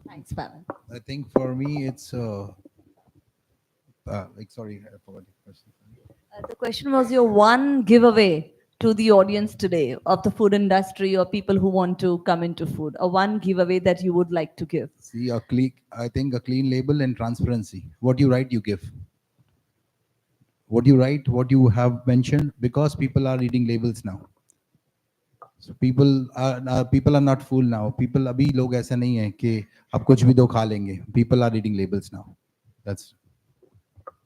Thanks, Pavan. I think for me, it's like, sorry, I forgot the question. The question was your one giveaway to the audience today of the food industry or people who want to come into food, a one giveaway that you would like to give. See, I think a clean label and transparency. What you write, you give. What you write, what you have mentioned, because people are reading labels now. So people are not fool now. People abhi log aisa nahi hai कि आप कुछ भी दो खा लेंगे. People are reading labels now. That's.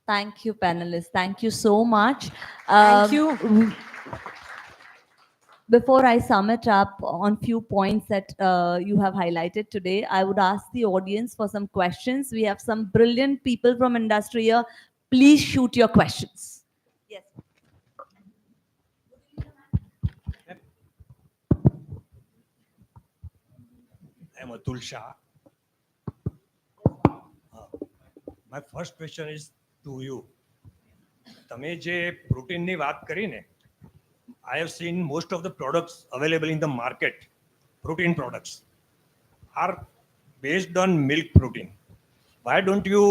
Thank you, panelists. Thank you so much. Thank you. Before I sum it up on few points that you have highlighted today, I would ask the audience for some questions. We have some brilliant people from industry here. Please shoot your questions. Yes. I'm Atul Shah. My first question is to you. તમે જે પ્રોટીનની વાત કરી ને, I have seen most of the products available in the market, protein products, are based on milk protein. Why don't you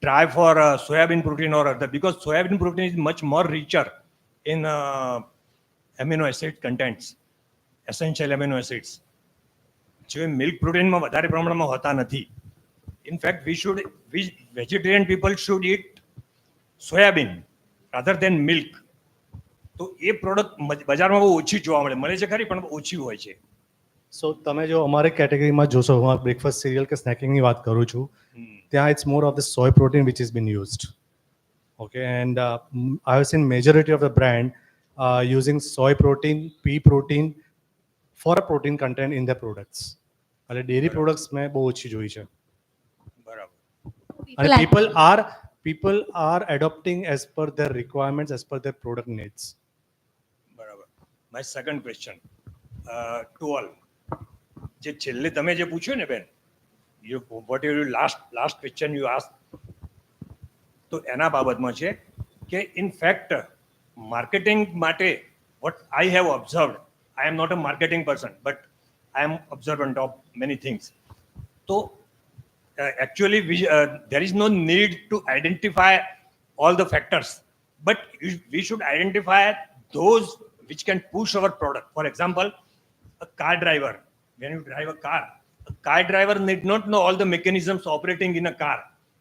try for soybean protein or other? Because soybean protein is much more richer in amino acid contents, essential amino acids. જે milk પ્રોટીનમાં વધારે પ્રમાણમાં હોતા નથી. In fact, we vegetarian people should eat soybean rather than milk. તો એ product બજારમાં બહુ ઓછી જોવા મળે છે ખરી, પણ ઓછી હોય છે. So તમે જો અમારે કેટેગરીમાં જોશો, હું બ્રેકફાસ્ટ સિરિયલ કે સ્નેકિંગની વાત કરું છું, ત્યાં it's more of the soy protein which has been used. Okay, and I have seen majority of the brand using soy protein, pea protein for a protein content in their products. એટલે dairy products મેં બહુ ઓછી જોઈ છે. બરાબર. અને people are adopting as per their requirements, as per their product needs. બરાબર. My second question to all. જે છેલ્લે તમે જે પૂછ્યું ને બેન, what is your last question you asked, તો એના બાબતમાં છે કે ઇન ફેક્ટ માર્કેટિંગ માટે what I have observed, I am not a marketing person, but I am observant of many things. So actually, there is no need to identify all the factors, but we should identify those which can push our product. For example, a car driver, when you drive a car driver need not know all the mechanisms operating in a car.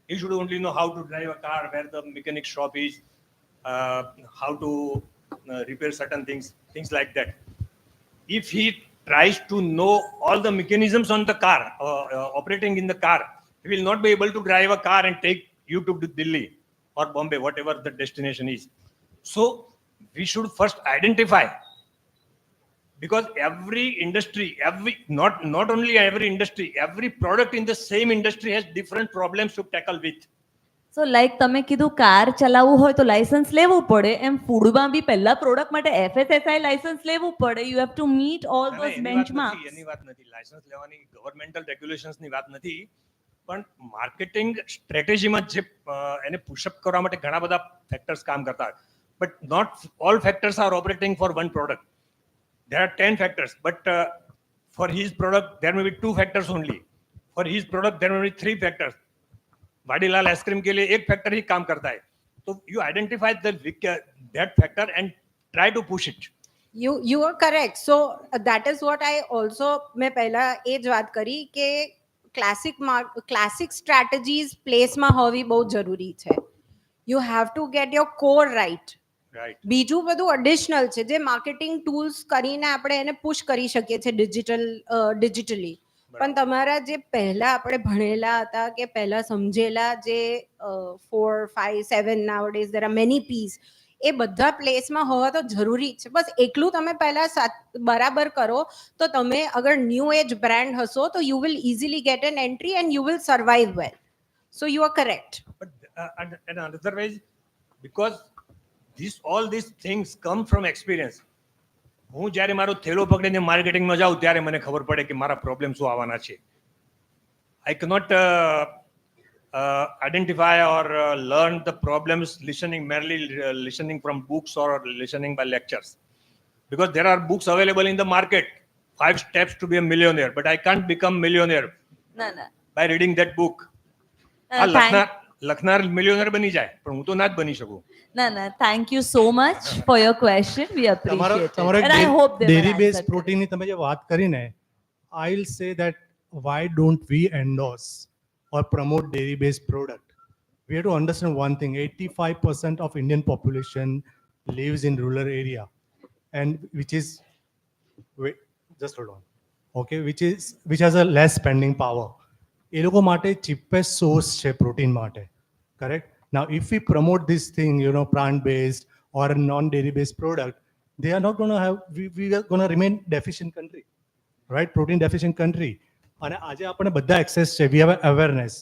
He should only know how to drive a car, where the mechanic shop is, how to repair certain things like that. If he tries to know all the mechanisms on the car, operating in the car, he will not be able to drive a car and take you to Delhi or Bombay, whatever the destination is. So we should first identify, because every industry, not only every industry, every product in the same industry has different problems to tackle with. So like તમે કીધું car ચલાવવું હોય તો licence લેવું પડે, એમ ફૂડમાં બી પહેલા product માટે FSSAI લાયસન્સ લેવું પડે. You have to meet all ના, ધોઝ એની બેન્ચમાર્ક્સ. વાત નથી, લાયસન્સ લેવાની ગવર્મેન્ટલ રેગ્યુલેશન્સની વાત નથી, પણ માર્કેટિંગ સ્ટ્રેટેજીમાં જે એને પુશઅપ કરવા માટે ઘણા બધા ફેક્ટર્સ કામ કરતા હોય, but not all factors are operating for one product. There are 10 factors, but for his product, there may be 2 factors only. For his product, there may be 3 factors. Vadilal ice cream के लिए एक फैक्टर ही काम करता है. तो you identify that factor and try to push it. You are correct. So that is what I also मैं पहला એ જ વાત કરી કે classic strategies place માં હોવી બહુ જરૂરી છે. You have to get your core right. Right. બીજું બધું એડિશનલ છે જે માર્કેટિંગ ટૂલ્સ કરીને આપણે એને પુશ કરી શકીએ છીએ ડિજિટલી. પણ તમારા જે પહેલા આપણે ભણેલા હતા કે પહેલા સમજેલા જે 4, 5, 7 nowadays there are many P's, એ બધા પ્લેસમાં હોવા તો જરૂરી છે. બસ એટલું તમે પહેલા બરાબર કરો તો તમે અગર ન્યૂ એજ બ્રાન્ડ હશો તો you will easily get an entry and you will survive well. So you are correct. But and otherwise, because all these things come from experience. હું જ્યારે મારો થેલો પકડીને માર્કેટિંગમાં જાઉં ત્યારે મને ખબર પડે કે મારા પ્રોબ્લેમ શું આવવાના છે. I cannot identify or learn the problems merely listening from books or listening by lectures, because there are books available in the market, 5 steps to be a millionaire, but I can't become millionaire ના ના by reading that book. લખનાર millionaire બની જાય, પણ હું તો ના જ બની શકું. ના ના, thank you so much for your question. We appreciate it. તમારો And I hope they were dairy base answered. પ્રોટીનની તમે જે વાત કરીને, I will say that why don't we endorse or promote dairy based product? We have to understand one thing: 85% of Indian population lives in rural area, and which is, wait, just hold on, okay, which has a less spending power. એ લોકો માટે cheapest source છે protein માટે, correct? Now if we promote this thing, plant based or a non dairy based product, they are not going to have, we are going to remain deficient country, right? Protein deficient country. અને આજે આપણે બધા access છે, we have awareness.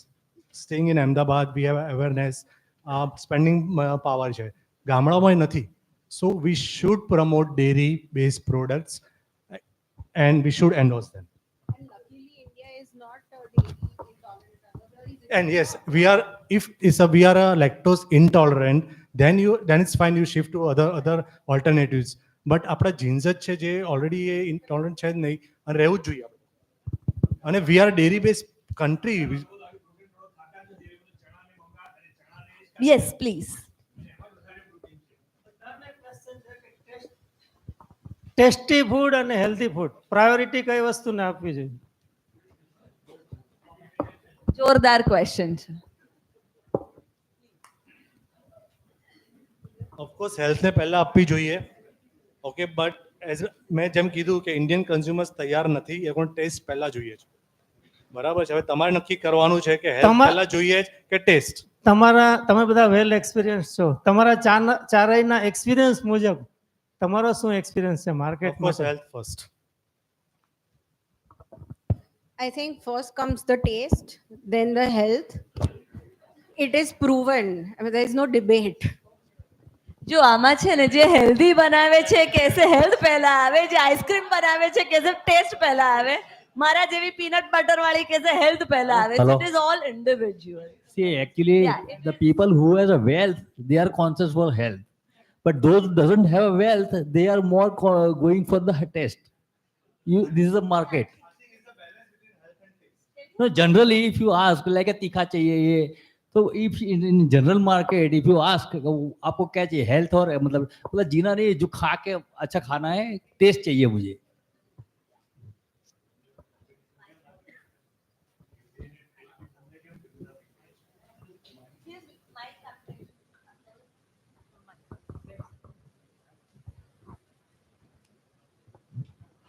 Staying in Ahmedabad, we have awareness, spending power છે, ગામડામાં નથી. So we should promote dairy based products and we should endorse them. And luckily India is not dairy intolerant. And yes, we are, if we are a lactose intolerant, then it's fine, you shift to other alternatives. But આપણા genes જ છે જે already એ intolerant છે જ નહીં, અને રહેવું જ જોઈએ આપણે. અને we are a dairy based country. Yes, please. Tasty food અને હેલ્ધી ફૂડ પ્રાયોરિટી કઈ વસ્તુને આપવી જોઈએ? જોરદાર ક્વેશ્ચન છે. ઓફકોર્સ હેલ્થને પહેલા આપવી જોઈએ, ઓકે, બટ એઝ મેં જેમ કીધું કે ઇન્ડિયન કન્ઝ્યુમર્સ તૈયાર નથી, એ પણ ટેસ્ટ પહેલા જોઈએ છે, બરાબર છે? હવે તમારે નક્કી કરવાનું છે કે હેલ્થ પહેલા જોઈએ કે ટેસ્ટ. તમે બધા વેલ એક્સપિરિયન્સ છો, તમારા ચારેયના એક્સપિરિયન્સ મુજબ તમારો શું એક્સપિરિયન્સ છે માર્કેટમાં? Health first. I think first comes the taste, then the health. It is proven. I mean, there is no debate. જો આમાં છે ને, જે હેલ્ધી બનાવે છે કેસે હેલ્થ પહેલા આવે, જે આઈસ્ક્રીમ બનાવે છે કેસે ટેસ્ટ પહેલા આવે, મારા જેવી પીનટ બટર વાળી કેસે હેલ્થ પહેલા આવે. Hello. It is all individual. See, actually, Yeah, it the people who has a wealth, they are conscious for health. But those who doesn't have wealth, they are more going for the taste. This is a market. No, generally, if you ask like a तीखा चाहिए ये, तो if in general market, if you ask आपको क्या चाहिए, health और मतलब जीना नहीं, जो खा के अच्छा खाना है, taste चाहिए मुझे.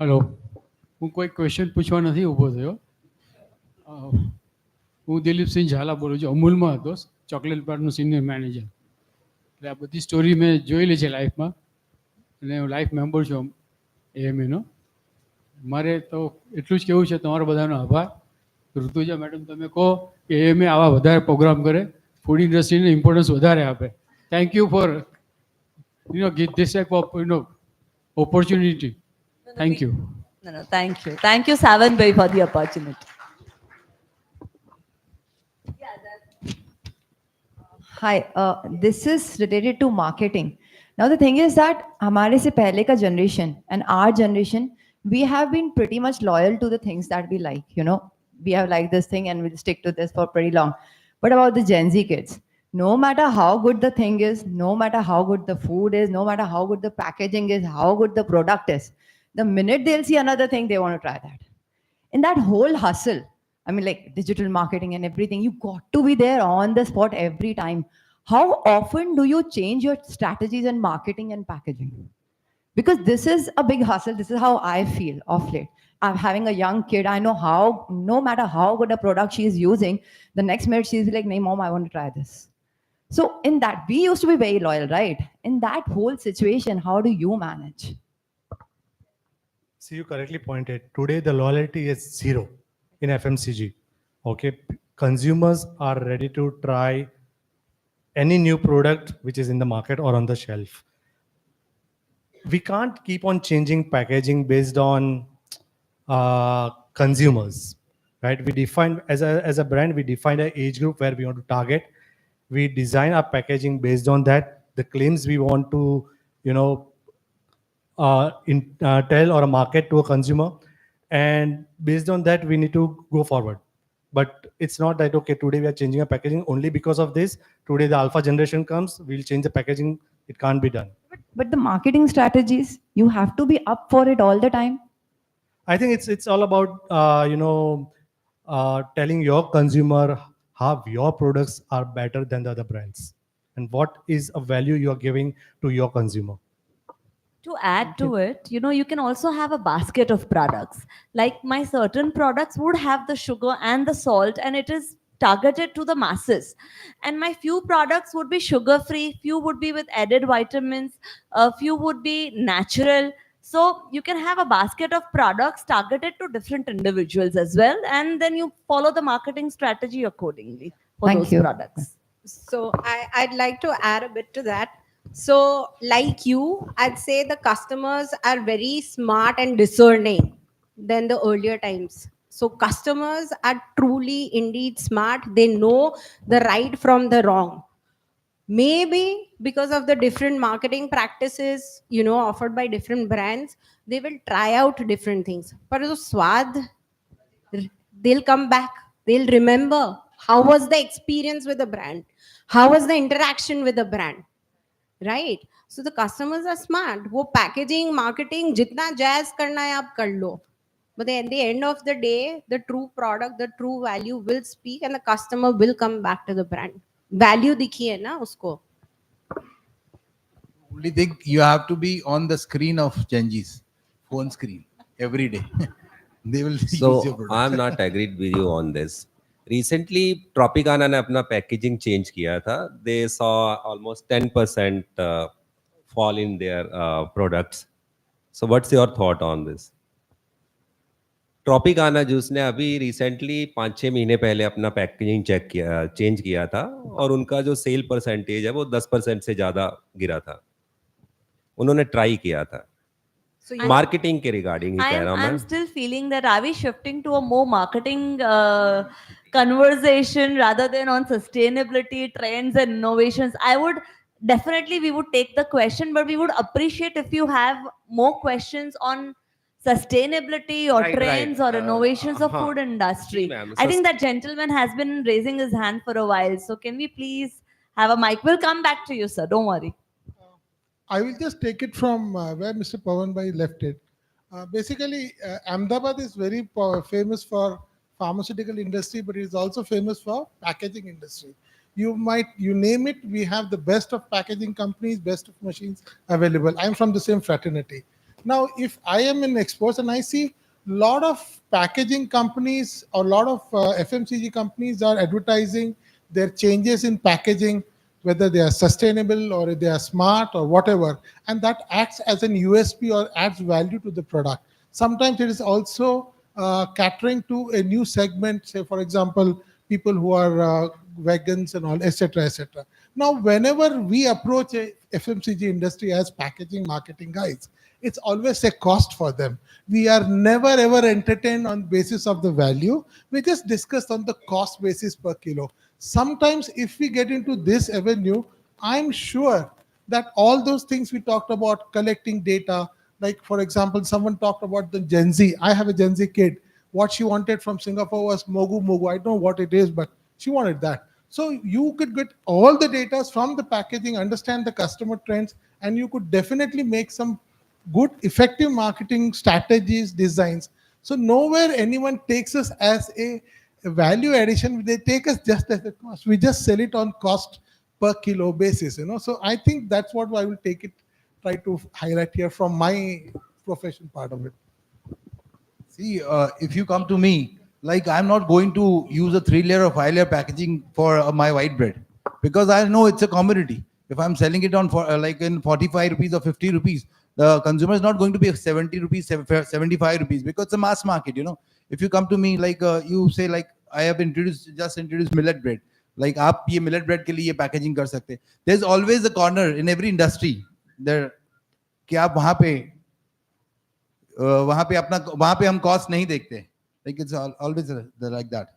હેલો, હું કોઈ ક્વેશ્ચન પૂછવા નથી ઊભો થયો. હું દિલીપસિંહ ઝાલા બોલું છું, અમૂલમાં હતો, ચોકલેટ બારનો સિનિયર મેનેજર. એટલે આ બધી સ્ટોરી મેં જોયેલી છે લાઈફમાં, અને હું લાઈફ મેમ્બર છું એએમએનો. મારે તો એટલું જ કહેવું છે, તમારો બધાનો આભાર. ઋતુજા મેડમ, તમે કહો કે એએમએ આવા વધારે પ્રોગ્રામ કરે, ફૂડ ઇન્ડસ્ટ્રીને ઇમ્પોર્ટન્સ વધારે આપે. Thank you for give this type of opportunity. Thank you. No, thank you. Thank you, Savan Bhai, for the opportunity. Hi, this is related to marketing. Now the thing is that हमारे से पहले का generation and our generation, we have been pretty much loyal to the things that we like. You know, we have liked this thing and we'll stick to this for pretty long. But about the Gen Z kids, no matter how good the thing is, no matter how good the food is, no matter how good the packaging is, how good the product is, the minute they'll see another thing, they want to try that. In that whole hustle, I mean, like digital marketing and everything, you got to be there on the spot every time. How often do you change your strategies in marketing and packaging? Because this is a big hustle. This is how I feel of late. I'm having a young kid. I know how, no matter how good a product she's using, the next minute she's like, "Nahi, mom, I want to try this." So in that, we used to be very loyal, right? In that whole situation, how do you manage? See, you correctly pointed. Today, the loyalty is zero in FMCG. Okay, consumers are ready to try any new product which is in the market or on the shelf. We can't keep on changing packaging based on consumers, right? We define as a brand, we define an age group where we want to target. We design our packaging based on that, the claims we want to, tell or market to a consumer, and based on that we need to go forward. But it's not that, okay, today we are changing our packaging only because of this. Today the alpha generation comes, we'll change the packaging. It can't be done. But the marketing strategies, you have to be up for it all the time. I think it's all about telling your consumer how your products are better than the other brands and what is a value you are giving to your consumer. To add to it, you can also have a basket of products. Like my certain products would have the sugar and the salt, and it is targeted to the masses. And my few products would be sugar-free, few would be with added vitamins, a few would be natural. So you can have a basket of products targeted to different individuals as well, and then you follow the marketing strategy accordingly for Thank those you. products. So I'd like to add a bit to that. So like you, I'd say the customers are very smart and discerning than the earlier times. So customers are truly indeed smart. They know the right from the wrong. Maybe because of the different marketing practices, offered by different brands, they will try out different things. But the swad, they'll come back. They'll remember how was the experience with the brand? How was the interaction with the brand? Right? So the customers are smart. वो packaging, marketing, जितना jazz करना है आप कर लो. But at the end of the day, the true product, the true value will speak, and the customer will come back to the brand. Value दिखी है ना उसको. Only thing, you have to be on the screen of Genji's phone screen every day. They will use your So product. I'm not agreed with you on this. Recently, Tropicana ने अपना packaging change किया था. They saw almost 10% fall in their products. So what's your thought on this? Tropicana juice ने अभी recently 5-6 महीने पहले अपना packaging change किया था, और उनका जो sale percentage है वो 10% से ज़्यादा गिरा था. उन्होंने try किया था. So Marketing के regarding ही कह रहा हूँ मैं. I'm still feeling that are we shifting to a more marketing conversation rather than on sustainability, trends and innovations? I would definitely we would take the question, but we would appreciate if you have more questions on sustainability or Right, trends right. or innovations of Uh-huh. food industry. See, ma'am, I think that gentleman has been raising his hand for a while. So can we please have a mic? We'll come back to you, sir. Don't worry. I will just take it from where Mr. Pawan Bhai left it. Basically, Ahmedabad is very famous for pharmaceutical industry, but it is also famous for packaging industry. You name it, we have the best of packaging companies, best of machines available. I'm from the same fraternity. Now, if I am in exports and I see lot of packaging companies or lot of FMCG companies are advertising their changes in packaging, whether they are sustainable or they are smart or whatever, and that acts as an USP or adds value to the product. Sometimes it is also catering to a new segment, say for example, people who are vegans and all, etc., etc. Now, whenever we approach a FMCG industry as packaging marketing guys, it's always a cost for them. We are never ever entertained on basis of the value. We just discuss on the cost basis per kilo. Sometimes if we get into this avenue, I'm sure that all those things we talked about, collecting data, like for example, someone talked about the Gen Z. I have a Gen Z kid. What she wanted from Singapore was Mogu Mogu. I don't know what it is, but she wanted that. So you could get all the data from the packaging, understand the customer trends, and you could definitely make some good, effective marketing strategies, designs. So nowhere anyone takes us as a value addition. They take us just as a cost. We just sell it on cost per kilo basis. So I think that's what I will take it, try to highlight here from my profession part of it. See, if you come to me, like I'm not going to use a 3-layer or 5-layer packaging for my white bread because I know it's a commodity. If I'm selling it on like in 45 rupees or 50 rupees, the consumer is not going to be 70 rupees, 75 rupees because it's a mass market. If you come to me, like you say, like I have just introduced millet bread. Like आप ये millet bread के लिए ये packaging कर सकते. There's always a corner in every industry there कि आप वहां पे हम कॉस्ट नहीं देखते. Like it's always like that.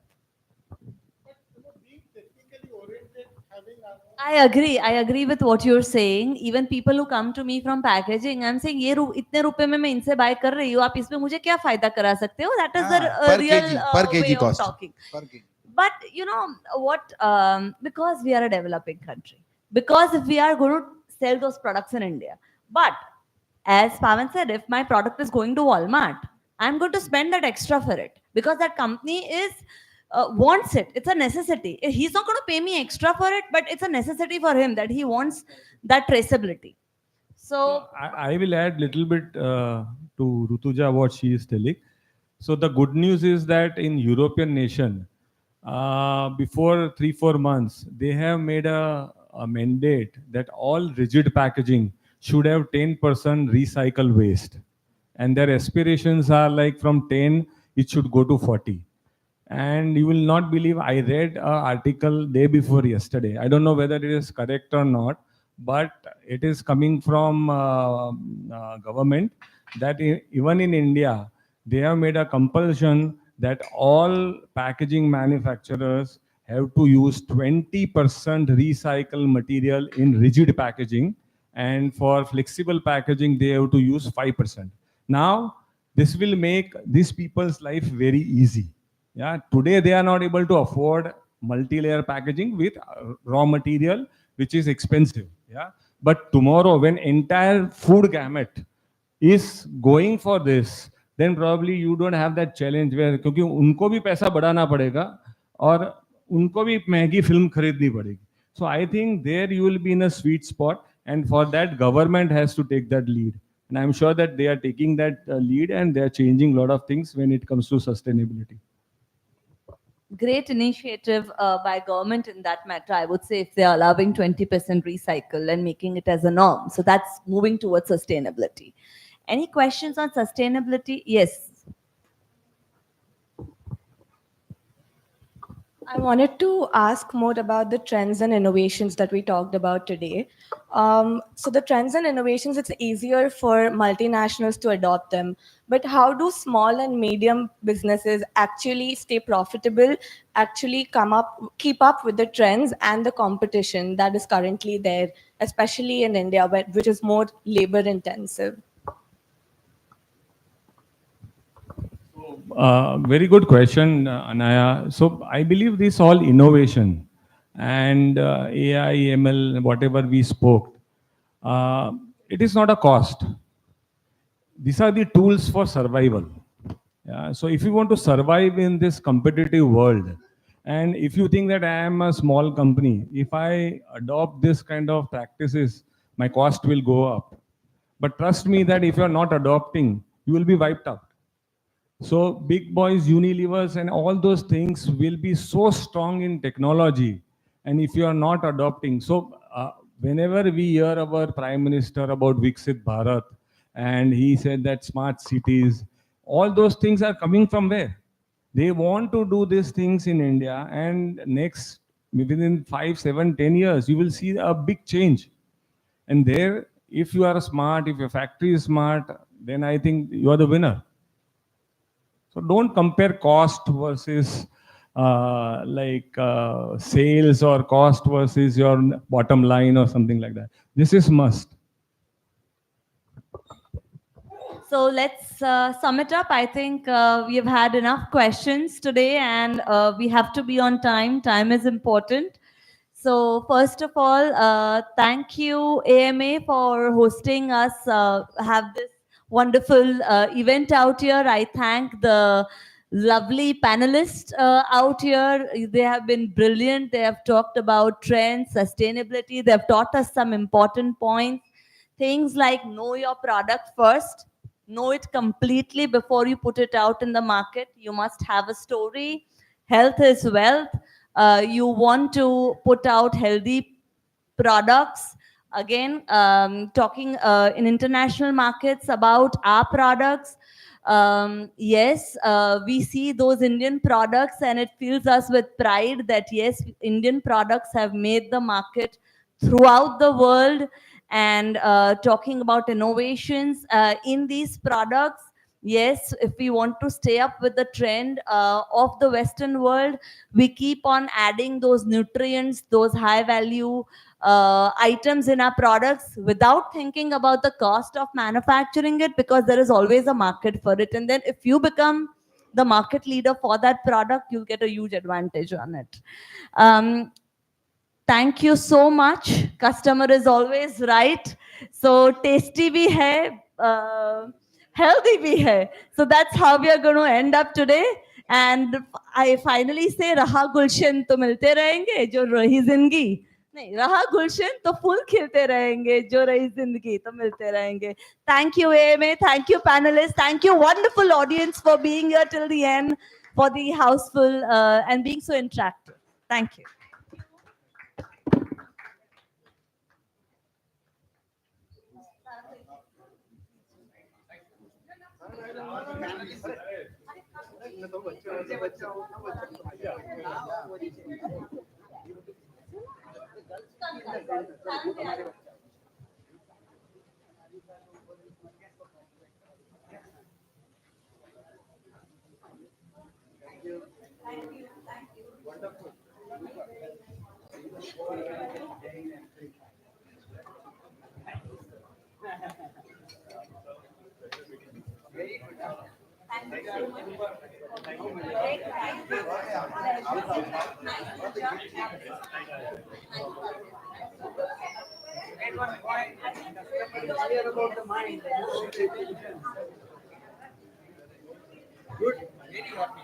I agree with what you're saying. Even people who come to me from packaging, I'm saying ये इतने रुपए में मैं इनसे buy कर रही हूँ, आप इसमें मुझे क्या फायदा करा सकते हो? That is the real way of talking. But you know what? Because we are a developing country, because if we are going to sell those products in India, but as Pawan said, if my product is going to Walmart, I'm going to spend that extra for it because that company wants it. It's a necessity. He's not going to pay me extra for it, but it's a necessity for him that he wants that traceability. So I will add little bit to Rutuja what she is telling. So the good news is that in European nation, before 3-4 months, they have made a mandate that all rigid packaging should have 10% recycle waste. And their aspirations are like from 10, it should go to 40. And you will not believe, I read an article day before yesterday. I don't know whether it is correct or not, but it is coming from government that even in India, they have made a compulsion that all packaging manufacturers have to use 20% recycled material in rigid packaging, and for flexible packaging, they have to use 5%. Now, this will make these people's life very easy. Yeah, today they are not able to afford multi-layer packaging with raw material, which is expensive. Yeah, but tomorrow when entire food gamut is going for this, then probably you don't have that challenge where क्योंकि उनको भी पैसा बढ़ाना पड़ेगा और उनको भी महंगी फिल्म खरीदनी पड़ेगी. So I think there you will be in a sweet spot, and for that government has to take that lead. And I'm sure that they are taking that lead and they are changing a lot of things when it comes to sustainability. Great initiative by government in that matter. I would say if they are allowing 20% recycle and making it as a norm. So that's moving towards sustainability. Any questions on sustainability? Yes. I wanted to ask more about the trends and innovations that we talked about today. So the trends and innovations, it's easier for multinationals to adopt them. But how do small and medium businesses actually stay profitable, actually keep up with the trends and the competition that is currently there, especially in India, which is more labor intensive? Very good question, Anaya. So I believe this all innovation and AI, ML, whatever we spoke, it is not a cost. These are the tools for survival. Yeah, so if you want to survive in this competitive world, and if you think that I am a small company, if I adopt this kind of practices, my cost will go up. But trust me that if you are not adopting, you will be wiped out. So big boys, Unilevers, and all those things will be so strong in technology. And if you are not adopting, so whenever we hear our Prime Minister about Viksit Bharat, and he said that smart cities, all those things are coming from where? They want to do these things in India, and next, within 5, 7, 10 years, you will see a big change. And there, if you are smart, if your factory is smart, then I think you are the winner. So don't compare cost versus sales or cost versus your bottom line or something like that. This is must. So let's sum it up. I think we have had enough questions today, and we have to be on time. Time is important. So first of all, thank you, AMA, for hosting us, have this wonderful event out here. I thank the lovely panelists out here. They have been brilliant. They have talked about trends, sustainability. They have taught us some important points. Things like know your product first. Know it completely before you put it out in the market. You must have a story. Health is wealth. You want to put out healthy products. Again, talking in international markets about our products. Yes, we see those Indian products and it fills us with pride that yes, Indian products have made the market throughout the world. And talking about innovations in these products, yes, if we want to stay up with the trend of the Western world, we keep on adding those nutrients, those high value items in our products without thinking about the cost of manufacturing it, because there is always a market for it. And then if you become the market leader for that product, you'll get a huge advantage on it. Thank you so much. Customer is always right. So tasty bhi hai, healthy bhi hai. So that's how we are going to end up today. And I finally say, Raha Gulshan to milte rahenge, jo rahi zindagi. नहीं रहा गुलशन तो फूल खिलते रहेंगे, जो रही जिंदगी तो मिलते रहेंगे. Thank you, AMA. Thank you, panelists. Thank you, wonderful audience, for being here till the end, for the houseful and being so interactive. Thank you. Good. Very happy.